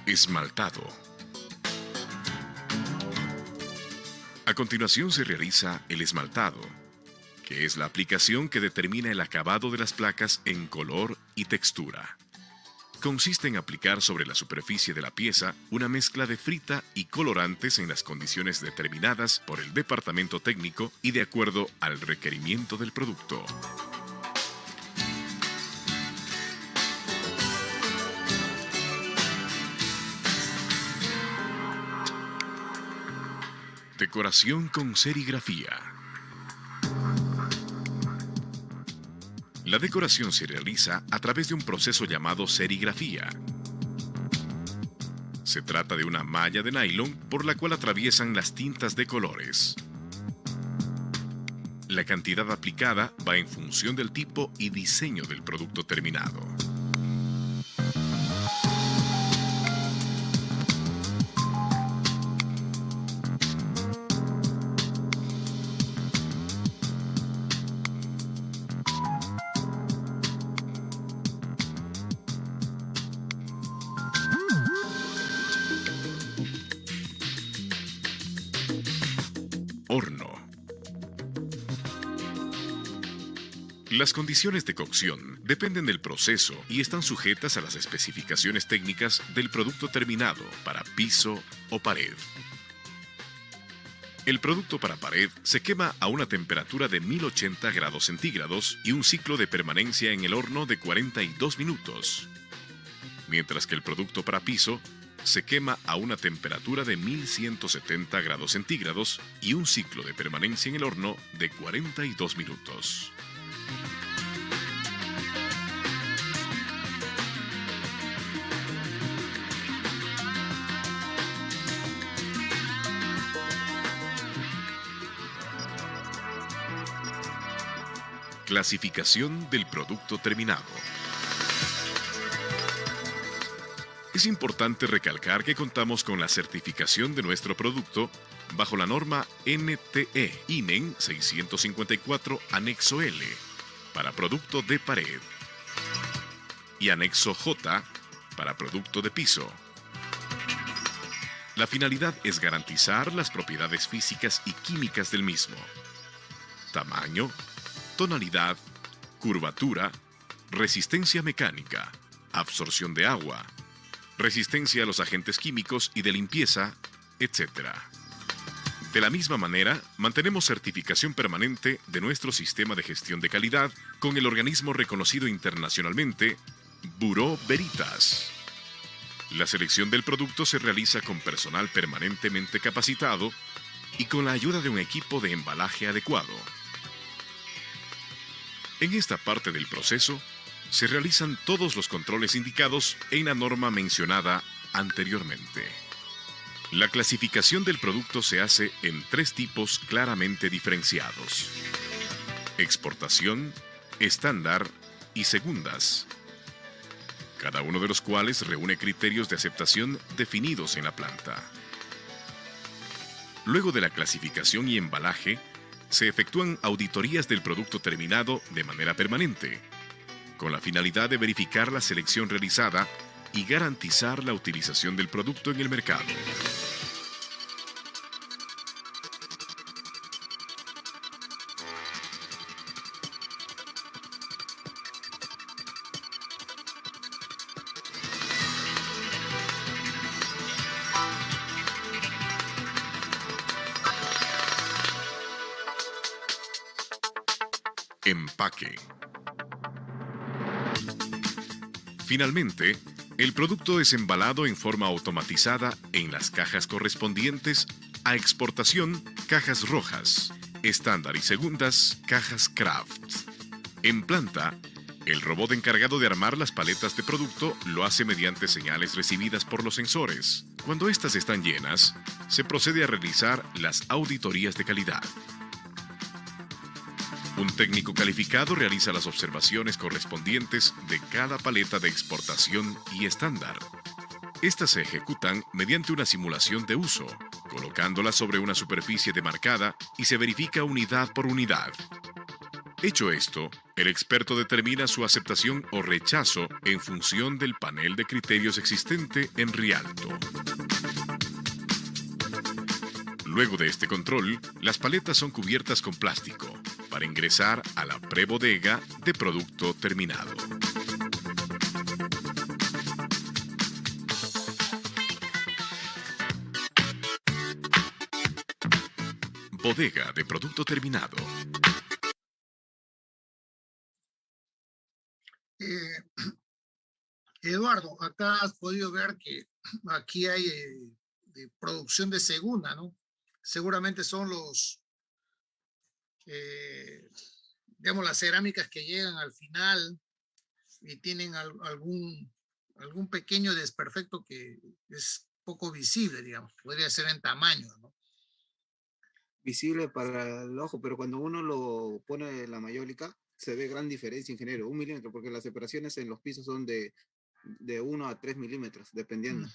Esmaltado. A continuación se realiza el esmaltado, que es la aplicación que determina el acabado de las placas en color y textura. Consiste en aplicar sobre la superficie de la pieza una mezcla de frita y colorantes en las condiciones determinadas por el departamento técnico y de acuerdo al requerimiento del producto. Decoración con serigrafía. La decoración se realiza a través de un proceso llamado serigrafía. Se trata de una malla de nylon por la cual atraviesan las tintas de colores. La cantidad aplicada va en función del tipo y diseño del producto terminado. Horno. Las condiciones de cocción dependen del proceso y están sujetas a las especificaciones técnicas del producto terminado para piso o pared. El producto para pared se quema a una temperatura de 1080 grados centígrados y un ciclo de permanencia en el horno de 42 minutos, mientras que el producto para piso se quema a una temperatura de 1170 grados centígrados y un ciclo de permanencia en el horno de 42 minutos. Clasificación del producto terminado. Es importante recalcar que contamos con la certificación de nuestro producto bajo la norma NTE INEN 654 Anexo L para producto de pared y Anexo J para producto de piso. La finalidad es garantizar las propiedades físicas y químicas del mismo: tamaño, tonalidad, curvatura, resistencia mecánica, absorción de agua, resistencia a los agentes químicos y de limpieza, etc. De la misma manera, mantenemos certificación permanente de nuestro sistema de gestión de calidad con el organismo reconocido internacionalmente, Bureau Veritas. La selección del producto se realiza con personal permanentemente capacitado y con la ayuda de un equipo de embalaje adecuado. En esta parte del proceso, se realizan todos los controles indicados en la norma mencionada anteriormente. La clasificación del producto se hace en 3 tipos claramente diferenciados: exportación, estándar y segundas, cada uno de los cuales reúne criterios de aceptación definidos en la planta. Luego de la clasificación y embalaje, se efectúan auditorías del producto terminado de manera permanente, con la finalidad de verificar la selección realizada y garantizar la utilización del producto en el mercado. Empaque. Finalmente, el producto es embalado en forma automatizada en las cajas correspondientes a exportación, cajas rojas, estándar y segundas, cajas Kraft. En planta, el robot encargado de armar las paletas de producto lo hace mediante señales recibidas por los sensores. Cuando estas están llenas, se procede a realizar las auditorías de calidad. Un técnico calificado realiza las observaciones correspondientes de cada paleta de exportación y estándar. Estas se ejecutan mediante una simulación de uso, colocándolas sobre una superficie demarcada y se verifica unidad por unidad. Hecho esto, el experto determina su aceptación o rechazo en función del panel de criterios existente en Rialto. Luego de este control, las paletas son cubiertas con plástico para ingresar a la prebodega de producto terminado. Bodega de producto terminado. Eduardo, acá has podido ver que aquí hay producción de segunda, ¿no? Seguramente son digamos, las cerámicas que llegan al final y tienen algún pequeño desperfecto que es poco visible, digamos, podría ser en tamaño, ¿no? Visible para el ojo, pero cuando uno lo pone en la mayólica, se ve gran diferencia, ingeniero, 1 milímetro, porque las separaciones en los pisos son de 1 a 3 milímetros, dependiendo.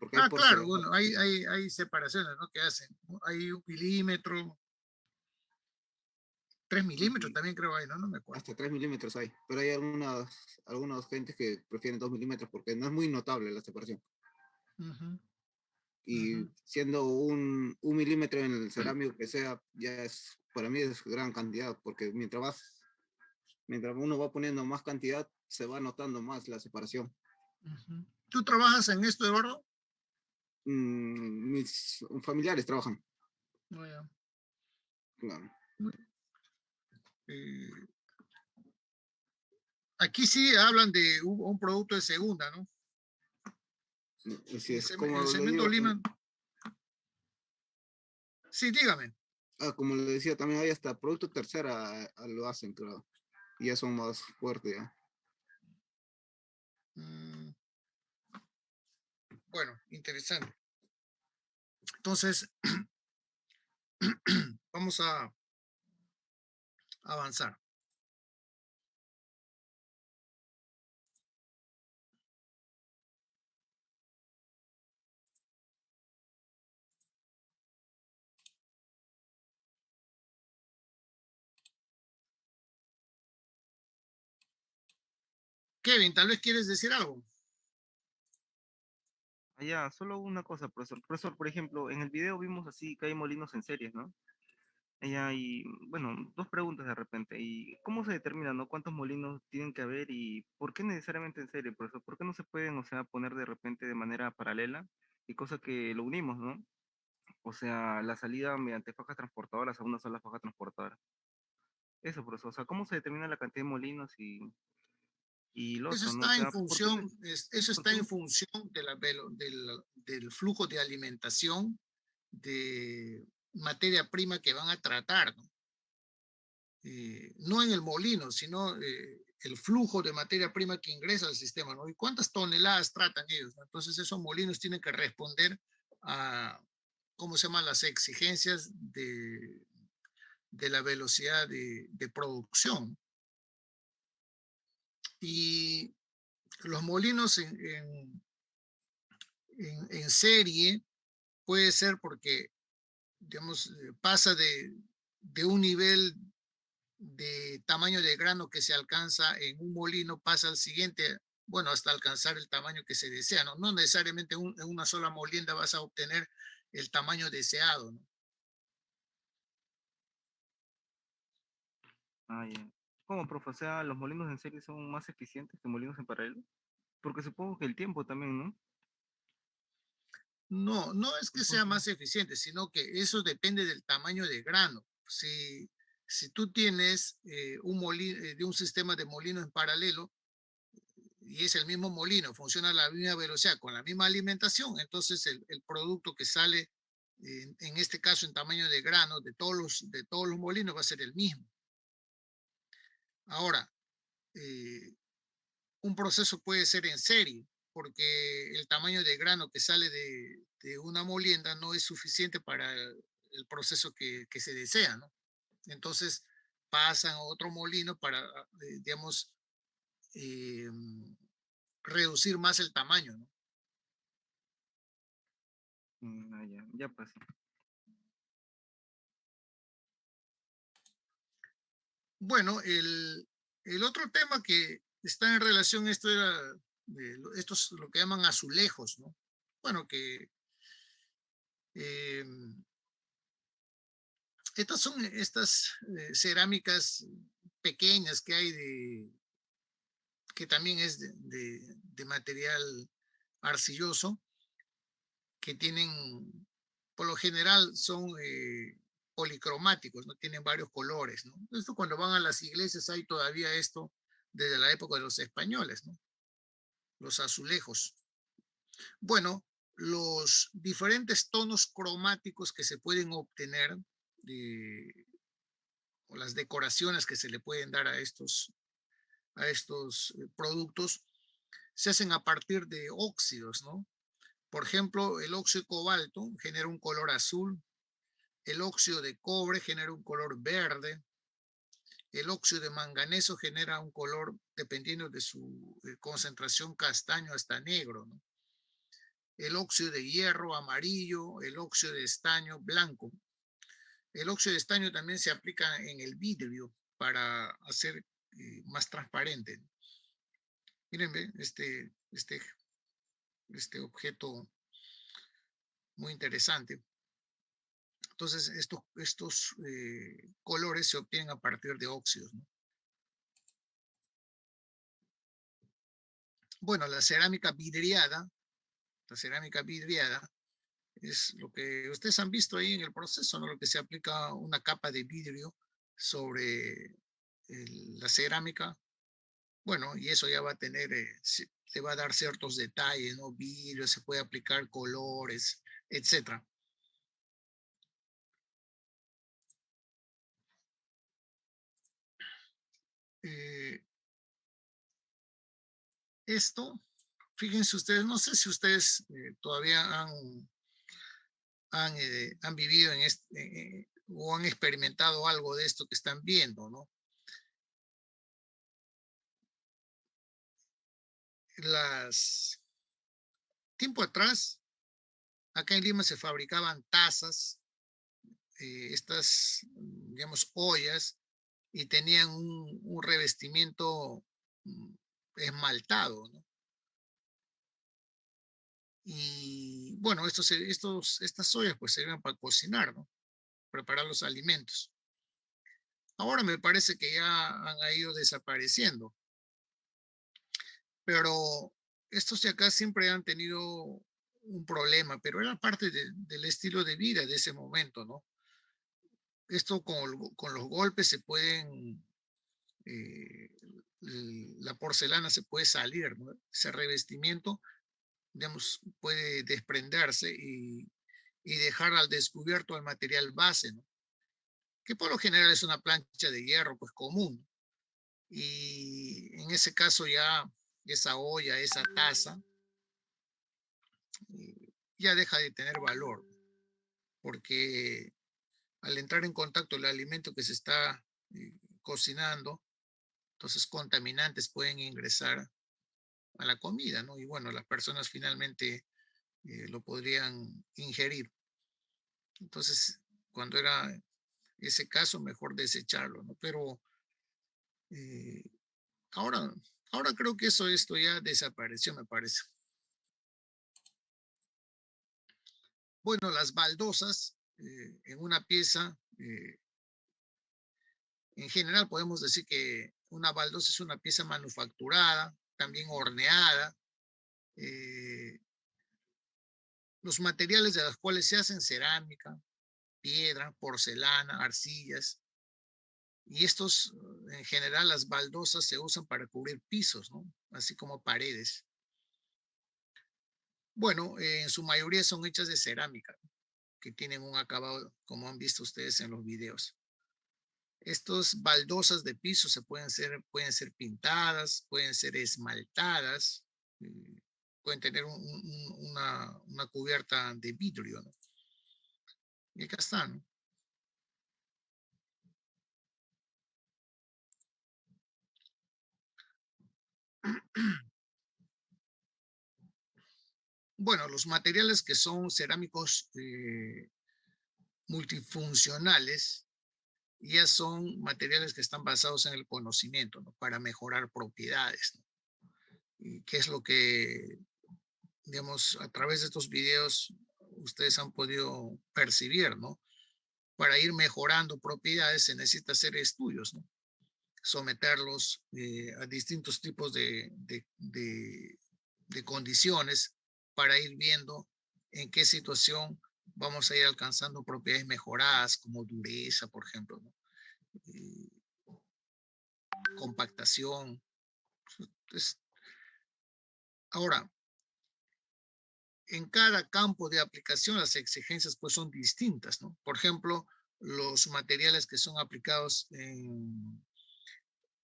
Porque hay Claro, porcelana. bueno, hay separaciones, ¿no? Que hacen. Hay 1 milímetro, 3 milímetros también creo hay, ¿no? No me acuerdo. Hasta 3 milímetros hay, pero hay algunas gentes que prefieren 2 milímetros porque no es muy notable la separación. Y siendo un milímetro en el cerámico que sea, ya es, para mí es gran cantidad, porque mientras uno va poniendo más cantidad, se va notando más la separación. ¿Tú trabajas en esto, Eduardo? Mis familiares trabajan. No, ya. Claro. Aquí sí hablan de un producto de segunda, ¿no? Así es, El como le cemento digo, Lima. Sí, dígame. como le decía, también hay hasta producto tercera lo hacen, claro. Y ya son más fuertes ya. Bueno, interesante. Entonces, vamos a avanzar. Kevin, tal vez quieres decir algo. Ya, solo una cosa, profesor. Profesor, por ejemplo, en el video vimos así que hay molinos en series, ¿no? Allá y, bueno, dos preguntas de repente. ¿Y cómo se determina, no? ¿Cuántos molinos tienen que haber y por qué necesariamente en serie, profesor? ¿Por qué no se pueden, o sea, poner de repente de manera paralela y cosa que lo unimos, ¿no? O sea, la salida mediante fajas transportadoras a una sola faja transportadora. Eso, profesor. O sea, ¿cómo se determina la cantidad de molinos y lo Eso otro, ¿no? O está en sea, ¿por qué función, eso por está qué en no? función del flujo de alimentación de materia prima que van a tratar, ¿no? No en el molino, sino el flujo de materia prima que ingresa al sistema, ¿no? ¿Y cuántas toneladas tratan ellos, ¿no? Entonces esos molinos tienen que responder a, ¿cómo se llaman? Las exigencias de la velocidad de producción. Y los molinos en serie puede ser porque, digamos, pasa de un nivel de tamaño de grano que se alcanza en un molino, pasa al siguiente, bueno, hasta alcanzar el tamaño que se desea, ¿no? No necesariamente en una sola molienda vas a obtener el tamaño deseado, ¿no? Ah, ya. ¿Cómo, profe? O sea, ¿los molinos en serie son más eficientes que molinos en paralelo? Porque supongo que el tiempo también, ¿no? No, no es que sea más eficiente, sino que eso depende del tamaño de grano. Si si tú tienes de un sistema de molino en paralelo, y es el mismo molino, funciona a la misma velocidad, con la misma alimentación, entonces el producto que sale, en este caso en tamaño de grano, de todos los molinos va a ser el mismo. Ahora, un proceso puede ser en serie, porque el tamaño de grano que sale de una molienda no es suficiente para el proceso que se desea, ¿no? Entonces pasan a otro molino para, digamos, reducir más el tamaño, ¿no? Ya pues. Bueno, el otro tema que está en relación a esto era estos lo que llaman azulejos, ¿no? Bueno, que estas son estas cerámicas pequeñas que hay que también es de material arcilloso, que tienen, por lo general son policromáticos, ¿no? Tienen varios colores, ¿no? Esto cuando van a las iglesias hay todavía esto desde la época de los españoles, ¿no? Los azulejos. Bueno, los diferentes tonos cromáticos que se pueden obtener o las decoraciones que se le pueden dar a estos productos se hacen a partir de óxidos, ¿no? Por ejemplo, el óxido de cobalto genera un color azul, el óxido de cobre genera un color verde, el óxido de manganeso genera un color, dependiendo de su concentración, castaño hasta negro, ¿no? El óxido de hierro amarillo, el óxido de estaño blanco. El óxido de estaño también se aplica en el vidrio para hacer más transparente. Miren, este objeto muy interesante. Entonces, estos colores se obtienen a partir de óxidos, ¿no? Bueno, la cerámica vidriada es lo que ustedes han visto ahí en el proceso, ¿no? Lo que se aplica una capa de vidrio sobre la cerámica. Bueno, y eso ya va a tener, le va a dar ciertos detalles, ¿no? Vidrio, se puede aplicar colores, etcétera. Esto, fíjense ustedes, no sé si ustedes todavía han vivido en o han experimentado algo de esto que están viendo, ¿no? Tiempo atrás, acá en Lima se fabricaban tazas, estas, digamos, ollas, y tenían un revestimiento esmaltado, ¿no? Y bueno, estas ollas pues servían para cocinar, ¿no? Preparar los alimentos. Ahora me parece que ya han ido desapareciendo, pero estos de acá siempre han tenido un problema, pero era parte del estilo de vida de ese momento, ¿no? Esto con los golpes se pueden, la porcelana se puede salir, ¿no? Ese revestimiento, digamos, puede desprenderse y dejar al descubierto el material base, ¿no? Que por lo general es una plancha de hierro, pues común. Y en ese caso ya esa olla, esa taza, ya deja de tener valor, porque al entrar en contacto el alimento que se está cocinando, entonces contaminantes pueden ingresar a la comida, ¿no? Y bueno, las personas finalmente lo podrían ingerir. Entonces, cuando era ese caso, mejor desecharlo, ¿no? Pero ahora creo que esto ya desapareció, me parece. Bueno, las baldosas en una pieza, en general podemos decir que una baldosa es una pieza manufacturada, también horneada. Los materiales de los cuales se hacen cerámica, piedra, porcelana, arcillas. Y estos, en general, las baldosas se usan para cubrir pisos, ¿no? Así como paredes. Bueno, en su mayoría son hechas de cerámica, ¿no? Que tienen un acabado, como han visto ustedes en los videos. Estos baldosas de piso pueden ser pintadas, pueden ser esmaltadas, pueden tener una cubierta de vidrio, ¿no? Y acá está, ¿no? Bueno, los materiales que son cerámicos multifuncionales ya son materiales que están basados en el conocimiento, ¿no? Para mejorar propiedades, ¿no? Y qué es lo que, digamos, a través de estos videos ustedes han podido percibir, ¿no? Para ir mejorando propiedades se necesita hacer estudios, ¿no? Someterlos a distintos tipos de condiciones para ir viendo en qué situación vamos a ir alcanzando propiedades mejoradas, como dureza, por ejemplo, ¿no? Compactación. Entonces, ahora, en cada campo de aplicación las exigencias pues son distintas, ¿no? Por ejemplo, los materiales que son aplicados en,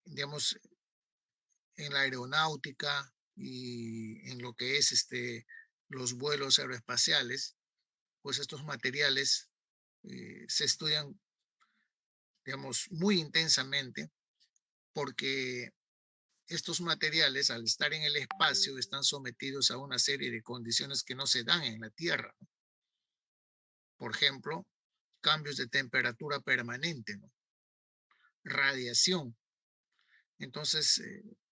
digamos, en la aeronáutica y en lo que es los vuelos aeroespaciales, pues estos materiales se estudian, digamos, muy intensamente porque estos materiales, al estar en el espacio, están sometidos a una serie de condiciones que no se dan en la Tierra, ¿no? Por ejemplo, cambios de temperatura permanente, ¿no? Radiación. Entonces,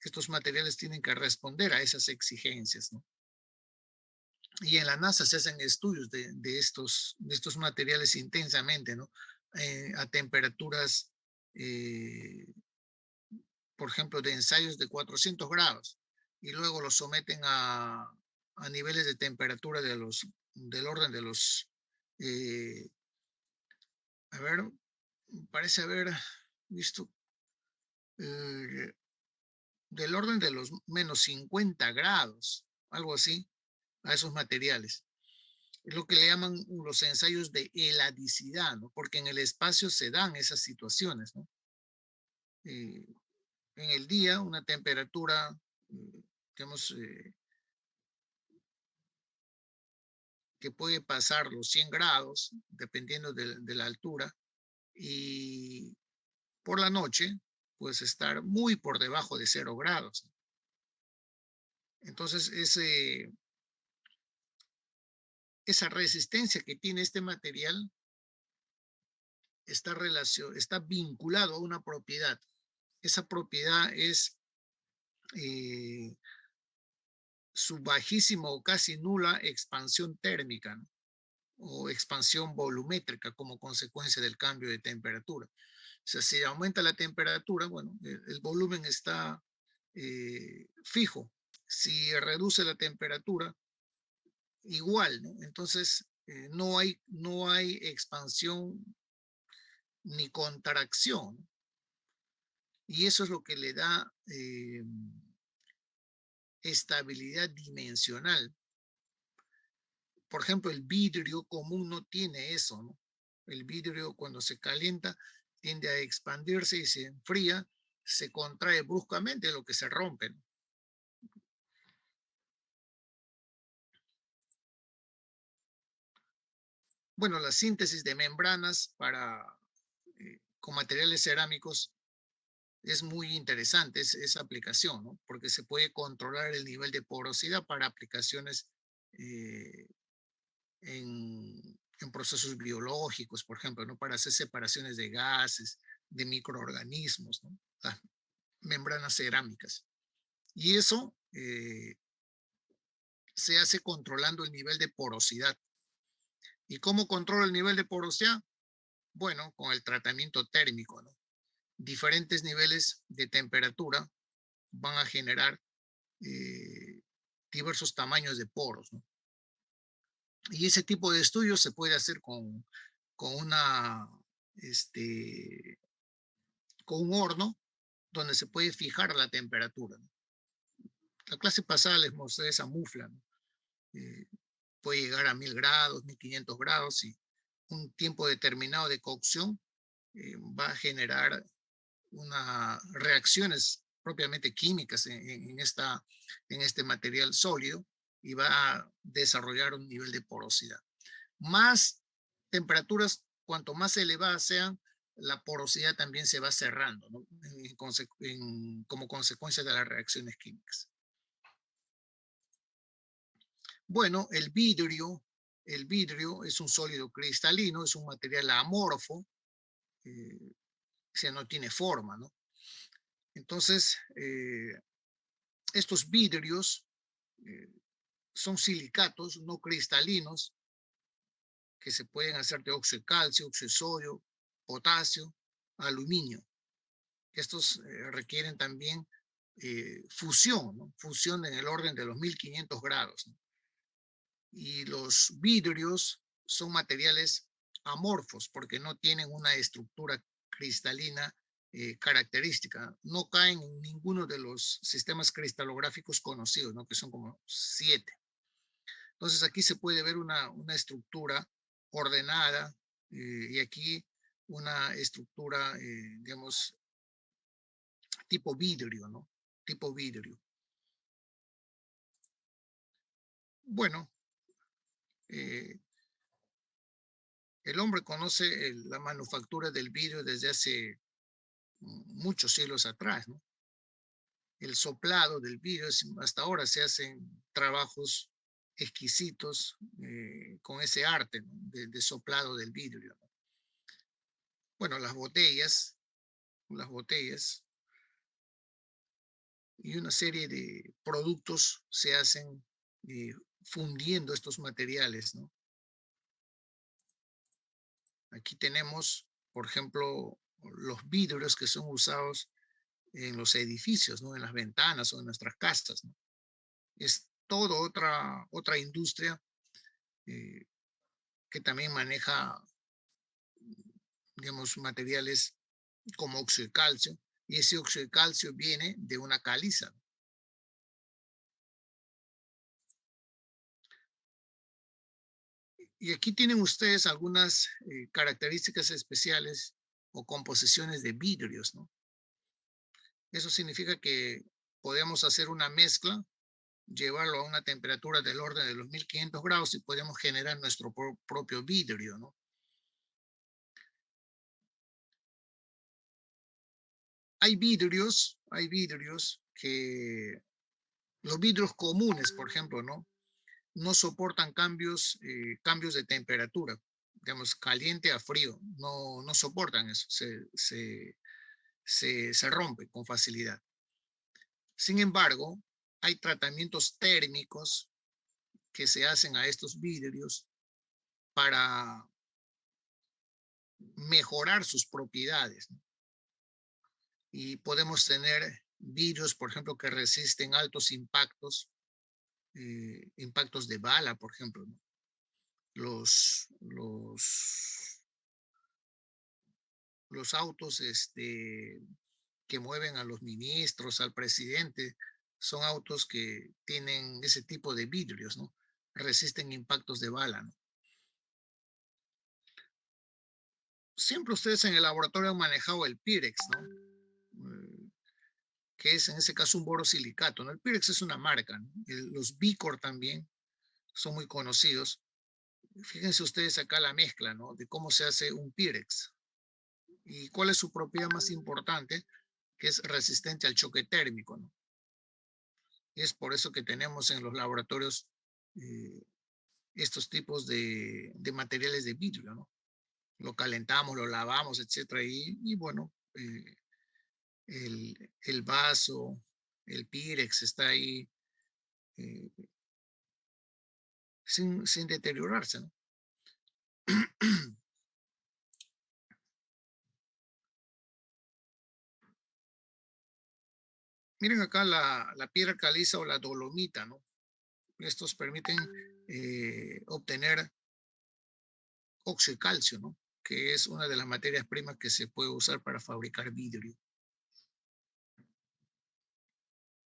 estos materiales tienen que responder a esas exigencias, ¿no? Y en la NASA se hacen estudios de estos materiales intensamente, ¿no? A temperaturas, por ejemplo, de ensayos de 400 grados, y luego los someten a niveles de temperatura del orden de los, a ver, parece haber visto, del orden de los menos 50 grados, algo así, a esos materiales. Es lo que le llaman los ensayos de heladicidad, ¿no? Porque en el espacio se dan esas situaciones, ¿no? En el día, una temperatura, digamos, que puede pasar los 100 grados, dependiendo de la altura, y por la noche, pues estar muy por debajo de 0 grados. Entonces, esa resistencia que tiene este material está vinculado a una propiedad. Esa propiedad es su bajísima o casi nula expansión térmica, ¿no? O expansión volumétrica como consecuencia del cambio de temperatura. O sea, si aumenta la temperatura, bueno, el volumen está fijo. Si reduce la temperatura, igual, ¿no? Entonces, no hay expansión ni contracción, ¿no? Y eso es lo que le da estabilidad dimensional. Por ejemplo, el vidrio común no tiene eso, ¿no? El vidrio cuando se calienta tiende a expandirse y se enfría, se contrae bruscamente, lo que se rompe, ¿no? Bueno, la síntesis de membranas con materiales cerámicos es muy interesante esa aplicación, ¿no? Porque se puede controlar el nivel de porosidad para aplicaciones en procesos biológicos, por ejemplo, ¿no? Para hacer separaciones de gases, de microorganismos, ¿no? Las membranas cerámicas. Y eso se hace controlando el nivel de porosidad. ¿Y cómo controla el nivel de porosidad? Bueno, con el tratamiento térmico, ¿no? Diferentes niveles de temperatura van a generar diversos tamaños de poros, ¿no? Y ese tipo de estudios se puede hacer con una con un horno donde se puede fijar la temperatura, ¿no? La clase pasada les mostré esa mufla, ¿no? Puede llegar a 1000 grados, 1500 grados y un tiempo determinado de cocción va a generar unas reacciones propiamente químicas en este material sólido y va a desarrollar un nivel de porosidad. Más temperaturas, cuanto más elevadas sean, la porosidad también se va cerrando, ¿no? Como consecuencia de las reacciones químicas. Bueno, el vidrio es un sólido cristalino, es un material amorfo, o sea, no tiene forma, ¿no? Entonces, estos vidrios son silicatos no cristalinos que se pueden hacer de óxido de calcio, óxido de sodio, potasio, aluminio. Estos requieren también fusión, ¿no? Fusión en el orden de los 1500 grados, ¿no? Y los vidrios son materiales amorfos porque no tienen una estructura cristalina característica. No caen en ninguno de los sistemas cristalográficos conocidos, ¿no? Que son como 7. Entonces aquí se puede ver una estructura ordenada y aquí una estructura, digamos, tipo vidrio, ¿no? Tipo vidrio. Bueno, el hombre conoce la manufactura del vidrio desde hace muchos siglos atrás, ¿no? El soplado del vidrio, hasta ahora se hacen trabajos exquisitos con ese arte, ¿no? de soplado del vidrio, ¿no? Bueno, las botellas y una serie de productos se hacen fundiendo estos materiales, ¿no? Aquí tenemos, por ejemplo, los vidrios que son usados en los edificios, ¿no? En las ventanas o en nuestras casas, ¿no? Es toda otra industria que también maneja, digamos, materiales como óxido de calcio, y ese óxido de calcio viene de una caliza. Y aquí tienen ustedes algunas características especiales o composiciones de vidrios, ¿no? Eso significa que podemos hacer una mezcla, llevarlo a una temperatura del orden de los 1500 grados y podemos generar nuestro propio vidrio, ¿no? Hay vidrios que, los vidrios comunes, por ejemplo, ¿no? No soportan cambios de temperatura, digamos, caliente a frío, no soportan eso, se rompe con facilidad. Sin embargo, hay tratamientos térmicos que se hacen a estos vidrios para mejorar sus propiedades, ¿no? Y podemos tener vidrios, por ejemplo, que resisten altos impactos, impactos de bala, por ejemplo, ¿no? Los autos que mueven a los ministros, al presidente, son autos que tienen ese tipo de vidrios, ¿no? Resisten impactos de bala, ¿no? Siempre ustedes en el laboratorio han manejado el Pirex, ¿no? Que es en ese caso un borosilicato, ¿no? El Pirex es una marca, ¿no? Los Bicor también son muy conocidos. Fíjense ustedes acá la mezcla, ¿no? De cómo se hace un Pirex. ¿Y cuál es su propiedad más importante? Que es resistente al choque térmico, ¿no? Y es por eso que tenemos en los laboratorios estos tipos de materiales de vidrio, ¿no? Lo calentamos, lo lavamos, etcétera, y bueno, el vaso, el Pirex está ahí sin deteriorarse, ¿no? Miren acá la piedra caliza o la dolomita, ¿no? Estos permiten obtener óxido de calcio, ¿no? que es una de las materias primas que se puede usar para fabricar vidrio.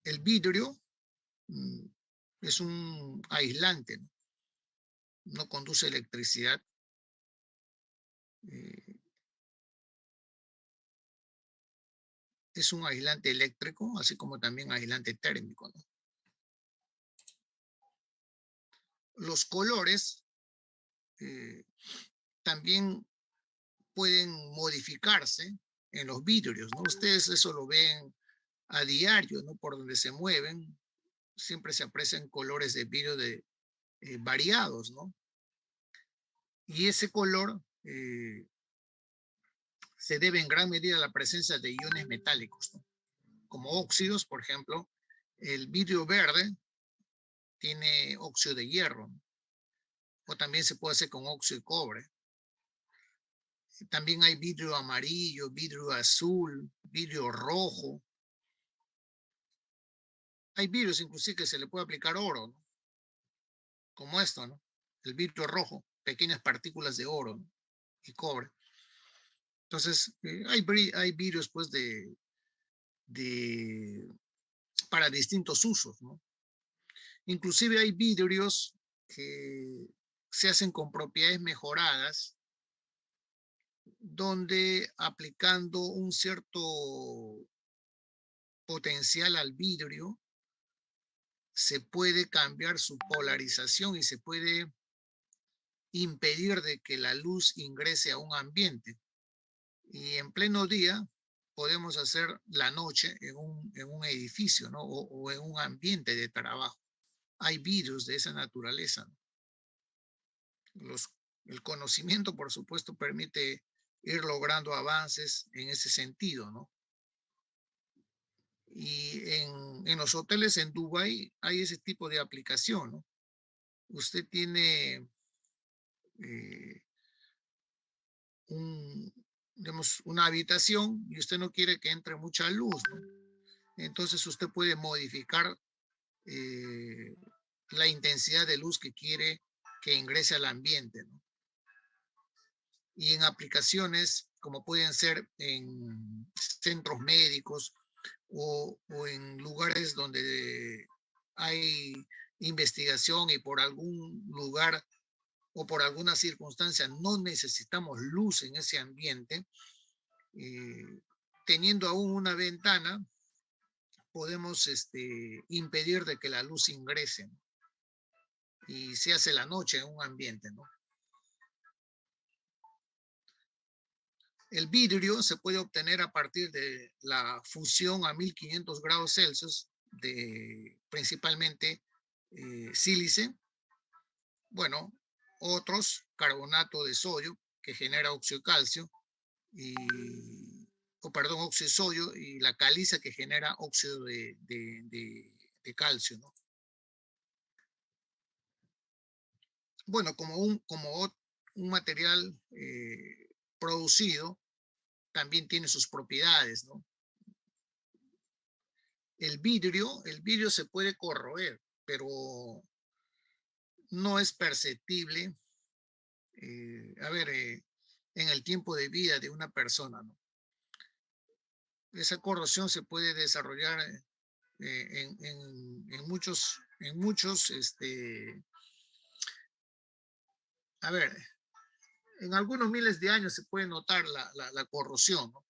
El vidrio es un aislante, ¿no? No conduce electricidad. Es un aislante eléctrico, así como también aislante térmico, ¿no? Los colores también pueden modificarse en los vidrios, ¿no? Ustedes eso lo ven a diario, ¿no? Por donde se mueven, siempre se aprecian colores de vidrio variados, ¿no? Y ese color se debe en gran medida a la presencia de iones metálicos, ¿no? Como óxidos, por ejemplo, el vidrio verde tiene óxido de hierro, ¿no? O también se puede hacer con óxido de cobre. También hay vidrio amarillo, vidrio azul, vidrio rojo. Hay vidrios inclusive que se le puede aplicar oro, ¿no? Como esto, ¿no? El vidrio rojo, pequeñas partículas de oro, ¿no? Y cobre. Entonces, hay vidrios pues para distintos usos, ¿no? Inclusive hay vidrios que se hacen con propiedades mejoradas, donde aplicando un cierto potencial al vidrio, se puede cambiar su polarización y se puede impedir de que la luz ingrese a un ambiente. Y en pleno día podemos hacer la noche en un edificio, ¿no? O en un ambiente de trabajo. Hay vidrios de esa naturaleza, ¿no? El conocimiento, por supuesto, permite ir logrando avances en ese sentido, ¿no? Y en los hoteles en Dubái hay ese tipo de aplicación, ¿no? Usted tiene digamos, una habitación y usted no quiere que entre mucha luz, ¿no? Entonces usted puede modificar la intensidad de luz que quiere que ingrese al ambiente, ¿no? Y en aplicaciones como pueden ser en centros médicos o en lugares donde hay investigación y por algún lugar o por alguna circunstancia no necesitamos luz en ese ambiente, teniendo aún una ventana, podemos impedir de que la luz ingrese, ¿no? Y se hace la noche en un ambiente, ¿no? El vidrio se puede obtener a partir de la fusión a 1500 grados Celsius de principalmente sílice, bueno, otros carbonato de sodio que genera óxido de calcio óxido de sodio y la caliza que genera óxido de calcio, ¿no? Bueno, como un material producido, también tiene sus propiedades, ¿no? El vidrio se puede corroer, pero no es perceptible, en el tiempo de vida de una persona, ¿no? Esa corrosión se puede desarrollar en muchos, en algunos miles de años se puede notar la corrosión, ¿no?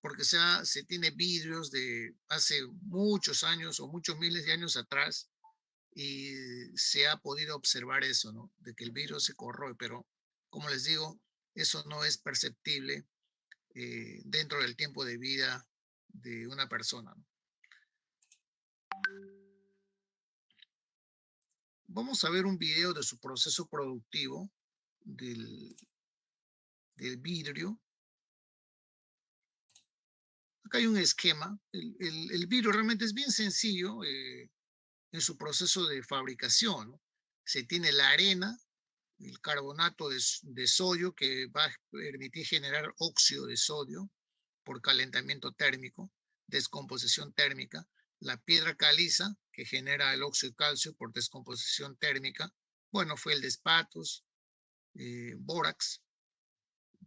Porque se tiene vidrios de hace muchos años o muchos miles de años atrás y se ha podido observar eso, ¿no? De que el vidrio se corroe, pero como les digo, eso no es perceptible dentro del tiempo de vida de una persona, ¿no? Vamos a ver un video de su proceso productivo del vidrio. Acá hay un esquema. El vidrio realmente es bien sencillo en su proceso de fabricación, ¿no? Se tiene la arena, el carbonato de sodio que va a permitir generar óxido de sodio por calentamiento térmico, descomposición térmica, la piedra caliza que genera el óxido de calcio por descomposición térmica, bueno, feldespatos, bórax,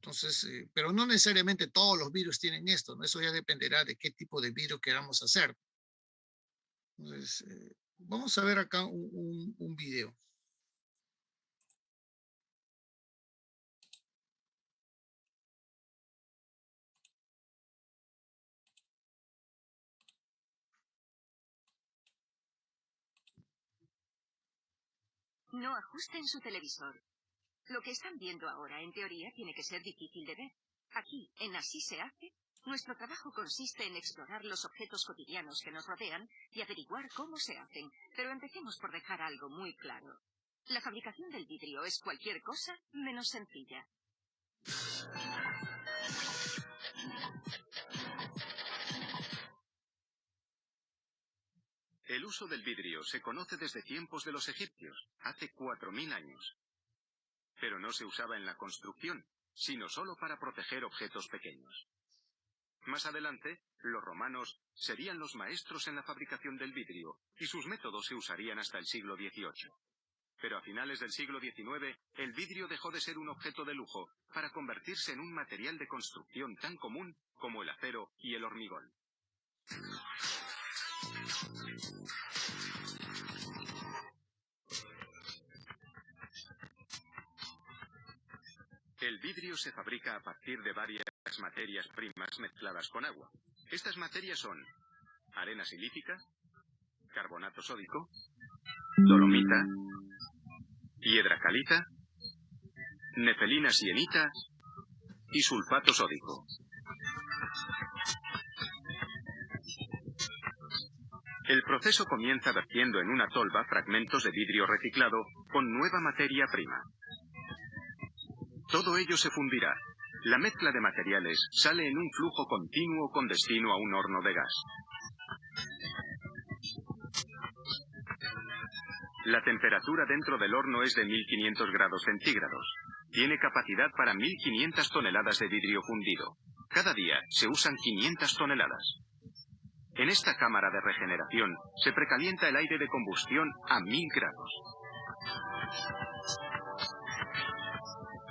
Entonces, pero no necesariamente todos los vidrios tienen esto, ¿no? Eso ya dependerá de qué tipo de vidrio queramos hacer. Entonces, vamos a ver acá un video. No ajusten su televisor. Lo que están viendo ahora, en teoría, tiene que ser difícil de ver. Aquí, en Así se hace, nuestro trabajo consiste en explorar los objetos cotidianos que nos rodean y averiguar cómo se hacen. Pero empecemos por dejar algo muy claro. La fabricación del vidrio es cualquier cosa menos sencilla. El uso del vidrio se conoce desde tiempos de los egipcios, hace 4000 años. Pero no se usaba en la construcción, sino solo para proteger objetos pequeños. Más adelante, los romanos serían los maestros en la fabricación del vidrio, y sus métodos se usarían hasta el siglo XVIII. Pero a finales del siglo XIX, el vidrio dejó de ser un objeto de lujo para convertirse en un material de construcción tan común como el acero y el hormigón. El vidrio se fabrica a partir de varias materias primas mezcladas con agua. Estas materias son arena silícica, carbonato sódico, dolomita, piedra caliza, nefelina sienita y sulfato sódico. El proceso comienza vertiendo en una tolva fragmentos de vidrio reciclado con nueva materia prima. Todo ello se fundirá. La mezcla de materiales sale en un flujo continuo con destino a un horno de gas. La temperatura dentro del horno es de 1500 grados centígrados. Tiene capacidad para 1500 toneladas de vidrio fundido. Cada día se usan 500 toneladas. En esta cámara de regeneración se precalienta el aire de combustión a 1000 grados.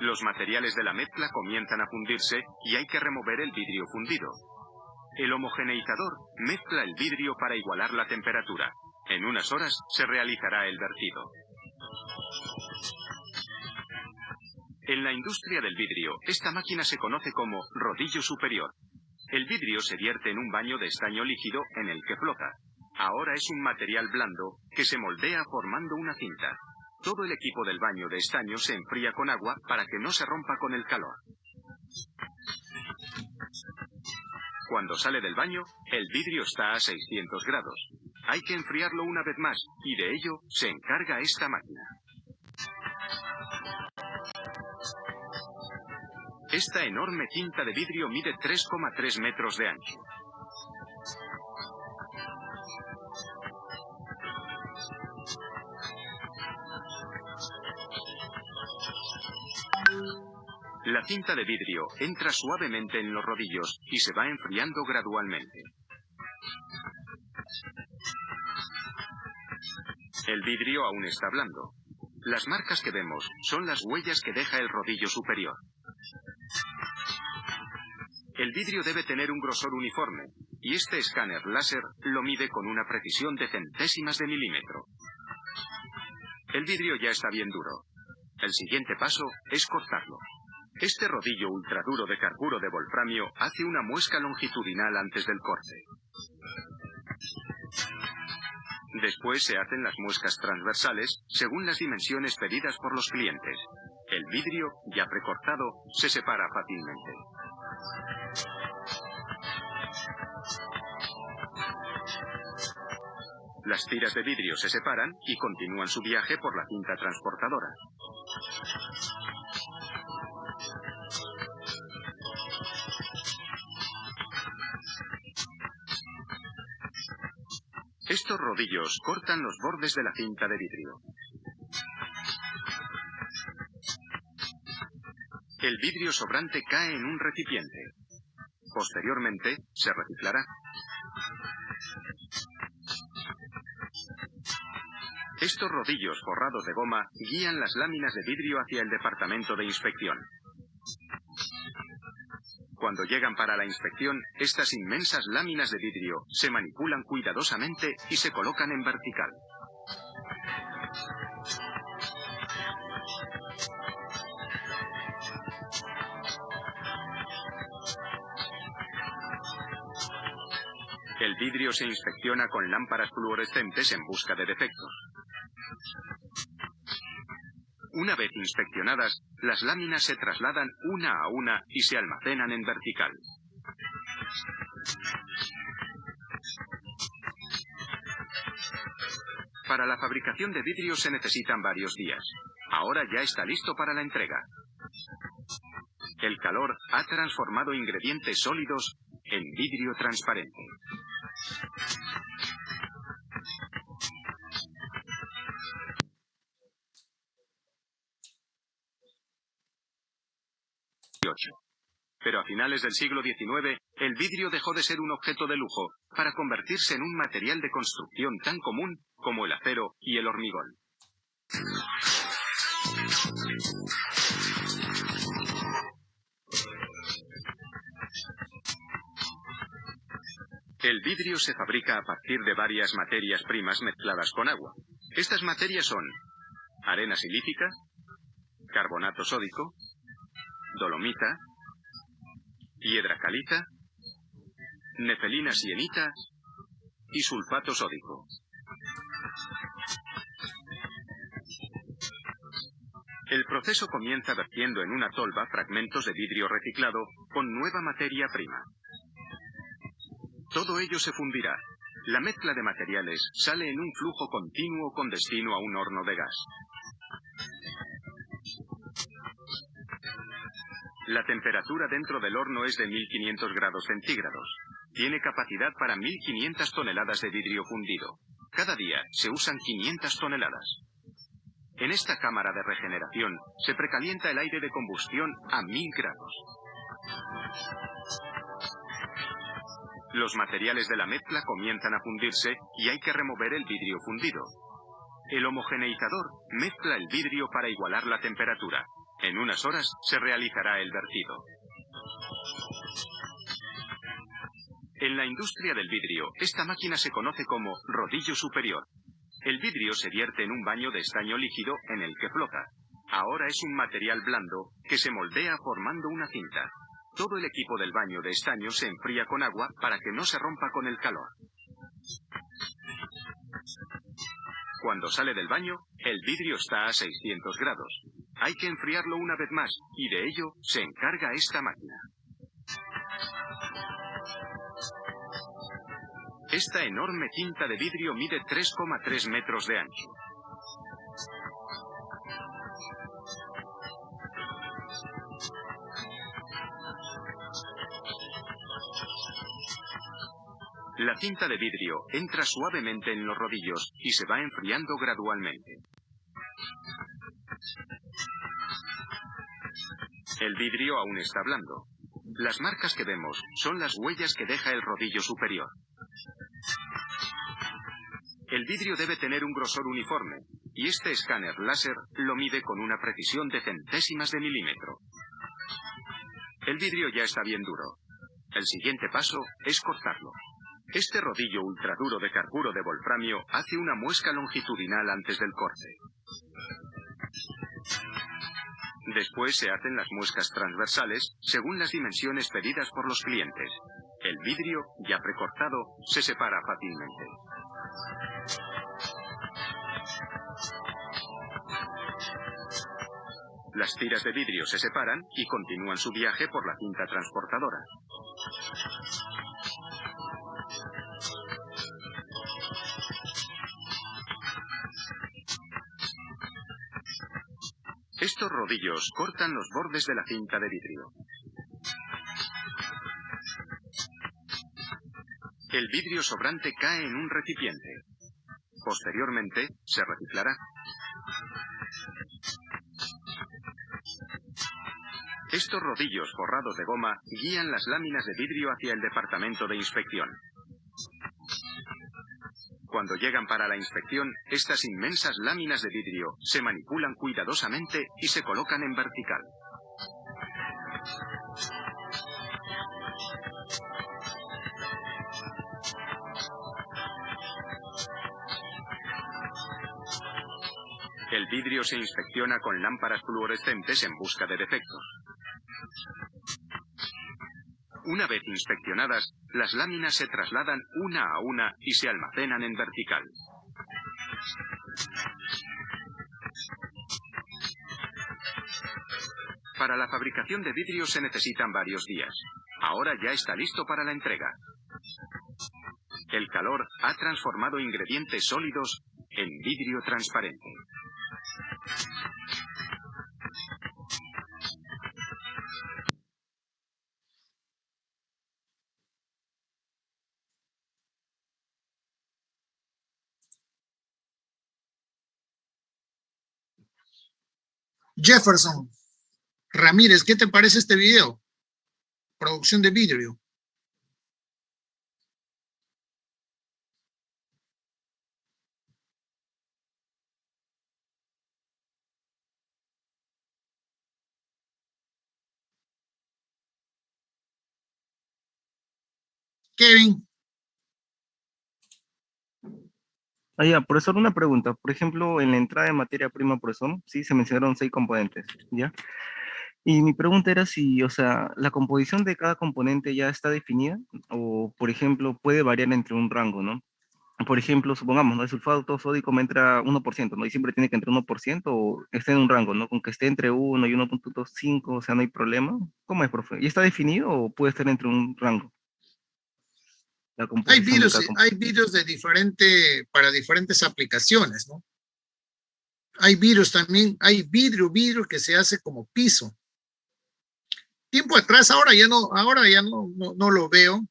Los materiales de la mezcla comienzan a fundirse y hay que remover el vidrio fundido. El homogeneizador mezcla el vidrio para igualar la temperatura. En unas horas se realizará el vertido. En la industria del vidrio, esta máquina se conoce como rodillo superior. El vidrio se vierte en un baño de estaño líquido en el que flota. Ahora es un material blando que se moldea formando una cinta. Todo el equipo del baño de estaño se enfría con agua para que no se rompa con el calor. Cuando sale del baño, el vidrio está a 600 grados. Hay que enfriarlo una vez más, y de ello se encarga esta máquina. Esta enorme cinta de vidrio mide 3,3 metros de ancho. La cinta de vidrio entra suavemente en los rodillos y se va enfriando gradualmente. El vidrio aún está blando. Las marcas que vemos son las huellas que deja el rodillo superior. El vidrio debe tener un grosor uniforme, y este escáner láser lo mide con una precisión de centésimas de milímetro. El vidrio ya está bien duro. El siguiente paso es cortarlo. Este rodillo ultraduro de carburo de wolframio hace una muesca longitudinal antes del corte. Después se hacen las muescas transversales según las dimensiones pedidas por los clientes. El vidrio, ya precortado, se separa fácilmente. Las tiras de vidrio se separan y continúan su viaje por la cinta transportadora. Estos rodillos cortan los bordes de la cinta de vidrio. El vidrio sobrante cae en un recipiente. Posteriormente, se reciclará. Estos rodillos forrados de goma guían las láminas de vidrio hacia el departamento de inspección. Cuando llegan para la inspección, estas inmensas láminas de vidrio se manipulan cuidadosamente y se colocan en vertical. El vidrio se inspecciona con lámparas fluorescentes en busca de defectos. Una vez inspeccionadas, las láminas se trasladan una a una y se almacenan en vertical. Para la fabricación de vidrio se necesitan varios días. Ahora ya está listo para la entrega. El calor ha transformado ingredientes sólidos en vidrio transparente. Pero a finales del siglo XIX, el vidrio dejó de ser un objeto de lujo para convertirse en un material de construcción tan común como el acero y el hormigón. El vidrio se fabrica a partir de varias materias primas mezcladas con agua. Estas materias son arena silícica, carbonato sódico, dolomita, piedra caliza, nefelina sienita y sulfato sódico. El proceso comienza vertiendo en una tolva fragmentos de vidrio reciclado con nueva materia prima. Todo ello se fundirá. La mezcla de materiales sale en un flujo continuo con destino a un horno de gas. La temperatura dentro del horno es de 1500 grados centígrados. Tiene capacidad para 1500 toneladas de vidrio fundido. Cada día se usan 500 toneladas. En esta cámara de regeneración se precalienta el aire de combustión a 1000 grados. Los materiales de la mezcla comienzan a fundirse y hay que remover el vidrio fundido. El homogeneizador mezcla el vidrio para igualar la temperatura. En unas horas se realizará el vertido. En la industria del vidrio, esta máquina se conoce como rodillo superior. El vidrio se vierte en un baño de estaño líquido en el que flota. Ahora es un material blando que se moldea formando una cinta. Todo el equipo del baño de estaño se enfría con agua para que no se rompa con el calor. Cuando sale del baño, el vidrio está a 600 grados. Hay que enfriarlo una vez más, y de ello se encarga esta máquina. Esta enorme cinta de vidrio mide 3,3 metros de ancho. La cinta de vidrio entra suavemente en los rodillos y se va enfriando gradualmente. El vidrio aún está blando. Las marcas que vemos son las huellas que deja el rodillo superior. El vidrio debe tener un grosor uniforme, y este escáner láser lo mide con una precisión de centésimas de milímetro. El vidrio ya está bien duro. El siguiente paso es cortarlo. Este rodillo ultraduro de carburo de wolframio hace una muesca longitudinal antes del corte. Después se hacen las muescas transversales según las dimensiones pedidas por los clientes. El vidrio, ya precortado, se separa fácilmente. Las tiras de vidrio se separan y continúan su viaje por la cinta transportadora. Estos rodillos cortan los bordes de la cinta de vidrio. El vidrio sobrante cae en un recipiente. Posteriormente, se reciclará. Estos rodillos forrados de goma guían las láminas de vidrio hacia el departamento de inspección. Cuando llegan para la inspección, estas inmensas láminas de vidrio se manipulan cuidadosamente y se colocan en vertical. El vidrio se inspecciona con lámparas fluorescentes en busca de defectos. Una vez inspeccionadas, las láminas se trasladan una a una y se almacenan en vertical. Para la fabricación de vidrio se necesitan varios días. Ahora ya está listo para la entrega. El calor ha transformado ingredientes sólidos en vidrio transparente. Jefferson Ramírez, ¿qué te parece este video? Producción de vidrio. Kevin. Profesor, una pregunta. Por ejemplo, en la entrada de materia prima, profesor, sí, se mencionaron 6 componentes, ¿ya? Y mi pregunta era si, o sea, la composición de cada componente ya está definida, o, por ejemplo, puede variar entre un rango, ¿no? Por ejemplo, supongamos, ¿no? El sulfato sódico me entra 1%, ¿no? Y siempre tiene que entrar 1% o está en un rango, ¿no? Con que esté entre 1 y 1.25, o sea, no hay problema. ¿Cómo es, profe? ¿Y está definido o puede estar entre un rango? La composición de cada Hay vidrios para diferentes aplicaciones, ¿no? Hay vidrios también, hay vidrio que se hace como piso. Tiempo atrás, ahora ya no lo veo,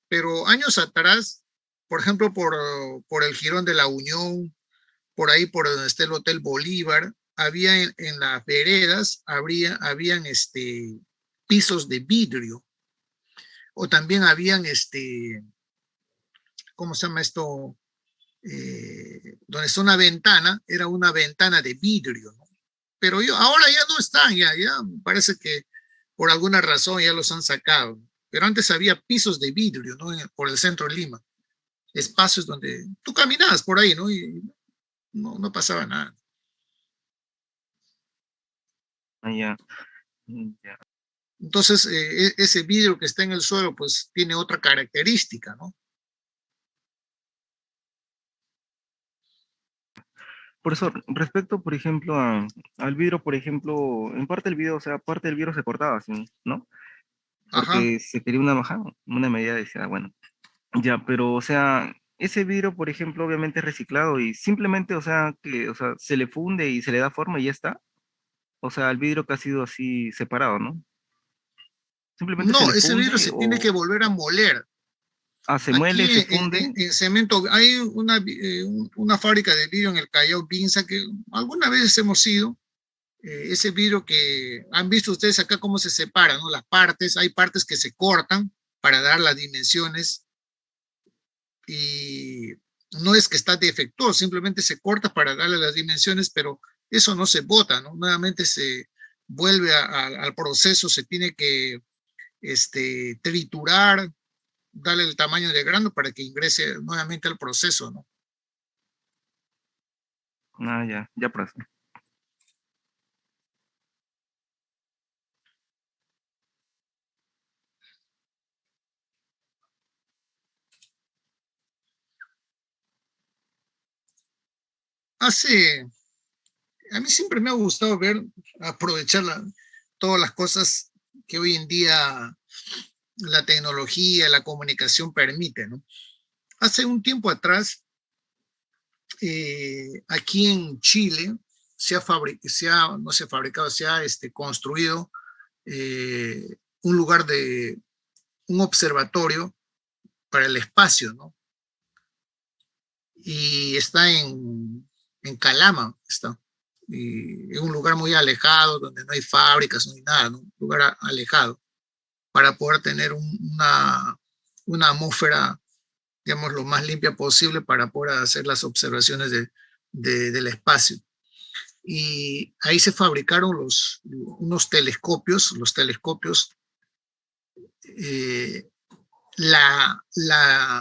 pero años atrás, por ejemplo, por el Jirón de la Unión, por ahí por donde está el Hotel Bolívar, había en las veredas, habían pisos de vidrio, o también habían ¿cómo se llama esto? Donde está una ventana, era una ventana de vidrio, ¿no? Pero ahora ya no están, ya parece que por alguna razón ya los han sacado. Pero antes había pisos de vidrio, ¿no? Por el centro de Lima. Espacios donde tú caminabas por ahí, ¿no? Y no pasaba nada. Ya. Entonces, ese vidrio que está en el suelo, pues tiene otra característica, ¿no? Profesor, respecto, por ejemplo, al vidrio, por ejemplo, en parte del vidrio, o sea, parte del vidrio se cortaba, ¿sí? ¿No? Porque se quería una medida, decía, bueno, ya, pero, o sea, ese vidrio, por ejemplo, obviamente es reciclado y simplemente, o sea, se le funde y se le da forma y ya está. O sea, el vidrio que ha sido así separado, ¿no? Simplemente se No, le ese funde vidrio se tiene que volver a moler. se muele, Aquí se funde. en Cemento hay una fábrica de vidrio en el Callao, Binza, que alguna vez hemos ido. Ese vidrio que han visto ustedes acá cómo se separan, ¿no? Las partes, hay partes que se cortan para dar las dimensiones y no es que está defectuoso, simplemente se corta para darle las dimensiones, pero eso no se bota, ¿no? Nuevamente se vuelve al proceso, se tiene que triturar, darle el tamaño de grano para que ingrese nuevamente al proceso, ¿no? Ya, profesor. A mí siempre me ha gustado aprovechar todas las cosas que hoy en día la tecnología, la comunicación permite, ¿no? Hace un tiempo atrás, aquí en Chile, se ha construido un lugar un observatorio para el espacio, ¿no? Y está en Calama, y es un lugar muy alejado, donde no hay fábricas, no hay nada, ¿no? Un lugar alejado, para poder tener una atmósfera, digamos, lo más limpia posible para poder hacer las observaciones del espacio. Y ahí se fabricaron unos telescopios,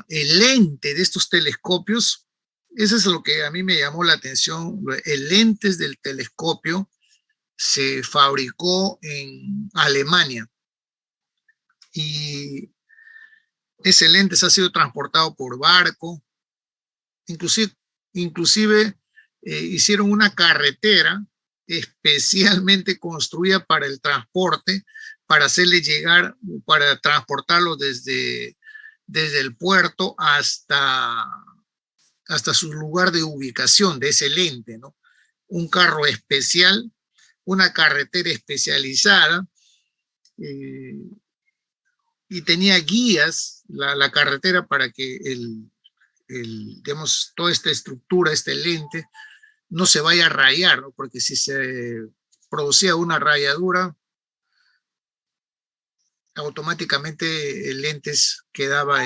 el lente de estos telescopios Eso es lo que a mí me llamó la atención. El lente del telescopio se fabricó en Alemania y ese lente ha sido transportado por barco. Inclusive hicieron una carretera especialmente construida para el transporte, para hacerle llegar, para transportarlo desde el puerto hasta su lugar de ubicación de ese lente, ¿no? Un carro especial, una carretera especializada, y tenía guías la carretera para que digamos, toda esta estructura, este lente, no se vaya a rayar, ¿no? Porque si se producía una rayadura, automáticamente el lente quedaba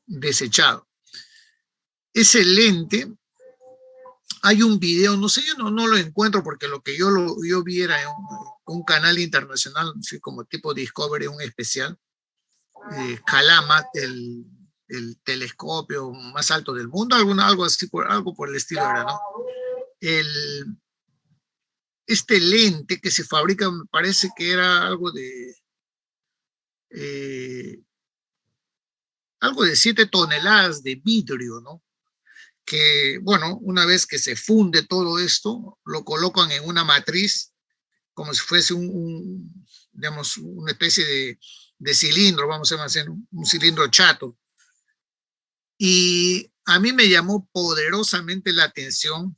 desechado. Ese lente, hay un video, no sé, yo no lo encuentro porque lo que yo vi era un canal internacional, así como tipo Discovery, un especial, Calama, el telescopio más alto del mundo, algo así, algo por el estilo era, ¿no? Este lente que se fabrica, me parece que era algo de 7 toneladas de vidrio, ¿no? Que, bueno, una vez que se funde todo esto, lo colocan en una matriz, como si fuese digamos, una especie de cilindro, vamos a hacer un cilindro chato. Y a mí me llamó poderosamente la atención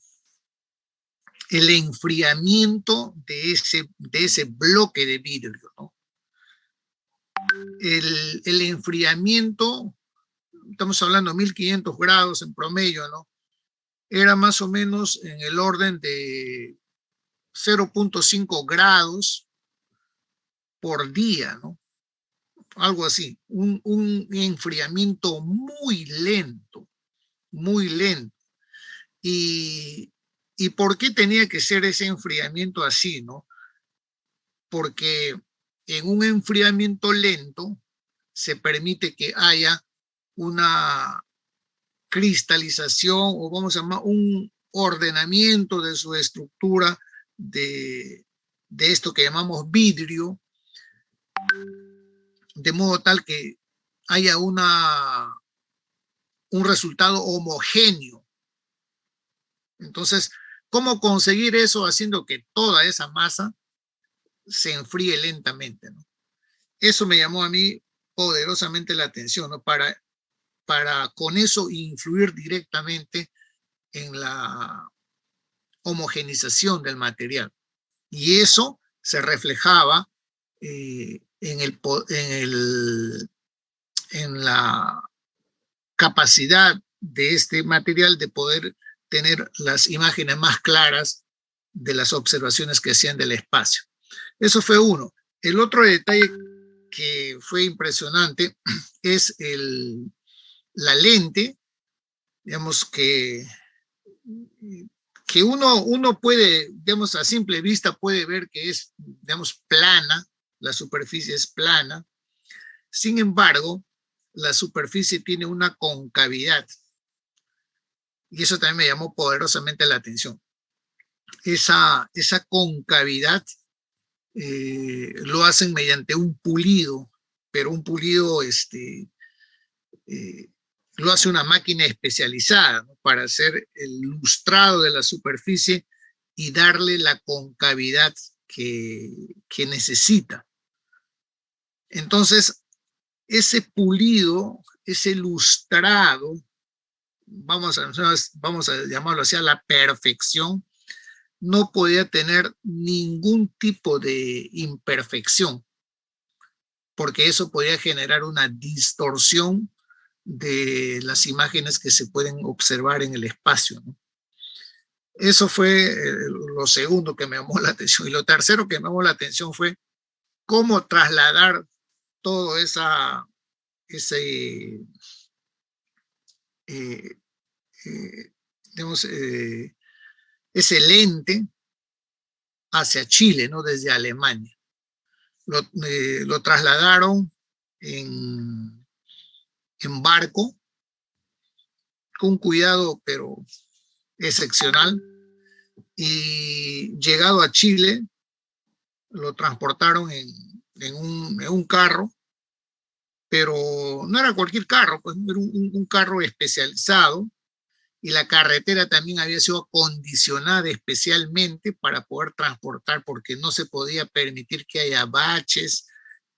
el enfriamiento de ese bloque de vidrio, ¿no? El enfriamiento, estamos hablando de 1500 grados en promedio, ¿no? Era más o menos en el orden de 0.5 grados por día, ¿no? Algo así, un enfriamiento muy lento, muy lento. ¿Y por qué tenía que ser ese enfriamiento así, no? Porque en un enfriamiento lento se permite que haya una cristalización, o vamos a llamar un ordenamiento de su estructura de esto que llamamos vidrio, de modo tal que haya un resultado homogéneo. Entonces, ¿cómo conseguir eso haciendo que toda esa masa se enfríe lentamente, ¿no? Eso me llamó a mí poderosamente la atención, ¿no? Para con eso influir directamente en la homogenización del material. Y eso se reflejaba en la capacidad de este material de poder tener las imágenes más claras de las observaciones que hacían del espacio. Eso fue uno. El otro detalle que fue impresionante es la lente, digamos, que uno puede, digamos, a simple vista puede ver que es, digamos, plana, la superficie es plana. Sin embargo, la superficie tiene una concavidad. Y eso también me llamó poderosamente la atención. Esa concavidad lo hacen mediante un pulido, pero un pulido lo hace una máquina especializada, ¿no? Para hacer el lustrado de la superficie y darle la concavidad que necesita. Entonces, ese pulido, ese lustrado, vamos a llamarlo así, a la perfección, no podía tener ningún tipo de imperfección, porque eso podía generar una distorsión de las imágenes que se pueden observar en el espacio, ¿no? Eso fue lo segundo que me llamó la atención. Y lo tercero que me llamó la atención fue cómo trasladar todo ese lente hacia Chile, ¿no? Desde Alemania. Lo trasladaron en barco con cuidado, pero excepcional. Y llegado a Chile, lo transportaron en un carro, pero no era cualquier carro, pues era un carro especializado, y la carretera también había sido acondicionada especialmente para poder transportar, porque no se podía permitir que haya baches,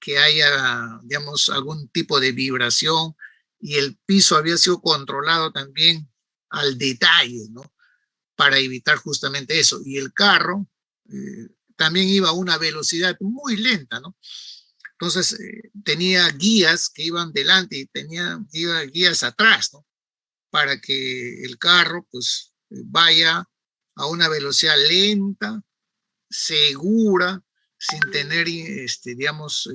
que haya, digamos, algún tipo de vibración, y el piso había sido controlado también al detalle, ¿no? Para evitar justamente eso. Y el carro también iba a una velocidad muy lenta, ¿no? Entonces tenía guías que iban delante y iba guías atrás, ¿no? Para que el carro pues vaya a una velocidad lenta, segura, sin tener, digamos,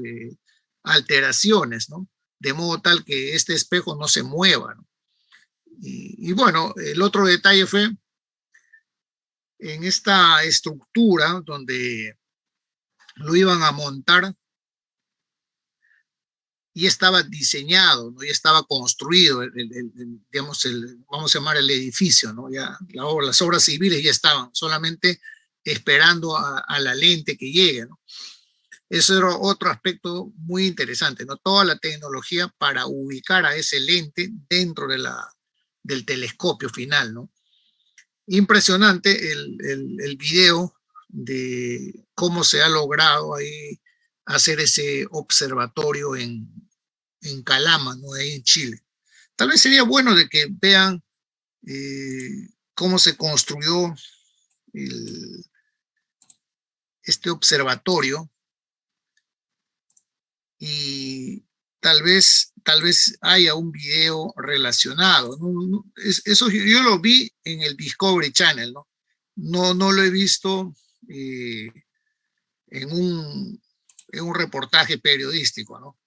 alteraciones, ¿no? De modo tal que este espejo no se mueva, ¿no? Y bueno, el otro detalle fue en esta estructura donde lo iban a montar, y estaba diseñado, ¿no? Ya estaba construido, digamos, vamos a llamar el edificio, ¿no? Ya las obras civiles ya estaban, solamente esperando a la lente que llegue, ¿no? Eso era otro aspecto muy interesante, ¿no? Toda la tecnología para ubicar a ese lente dentro del telescopio final, ¿no? Impresionante el video de cómo se ha logrado ahí hacer ese observatorio en Calama, ¿no? Ahí en Chile. Tal vez sería bueno de que vean cómo se construyó este observatorio, y tal vez haya un video relacionado, ¿no? Eso yo lo vi en el Discovery Channel, ¿no? No lo he visto en un reportaje periodístico, ¿no?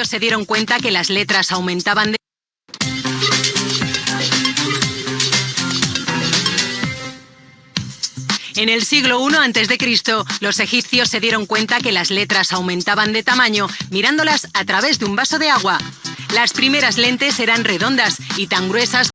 Se dieron cuenta que las letras aumentaban de... En el siglo I a.C., los egipcios se dieron cuenta que las letras aumentaban de tamaño mirándolas a través de un vaso de agua. Las primeras lentes eran redondas y tan gruesas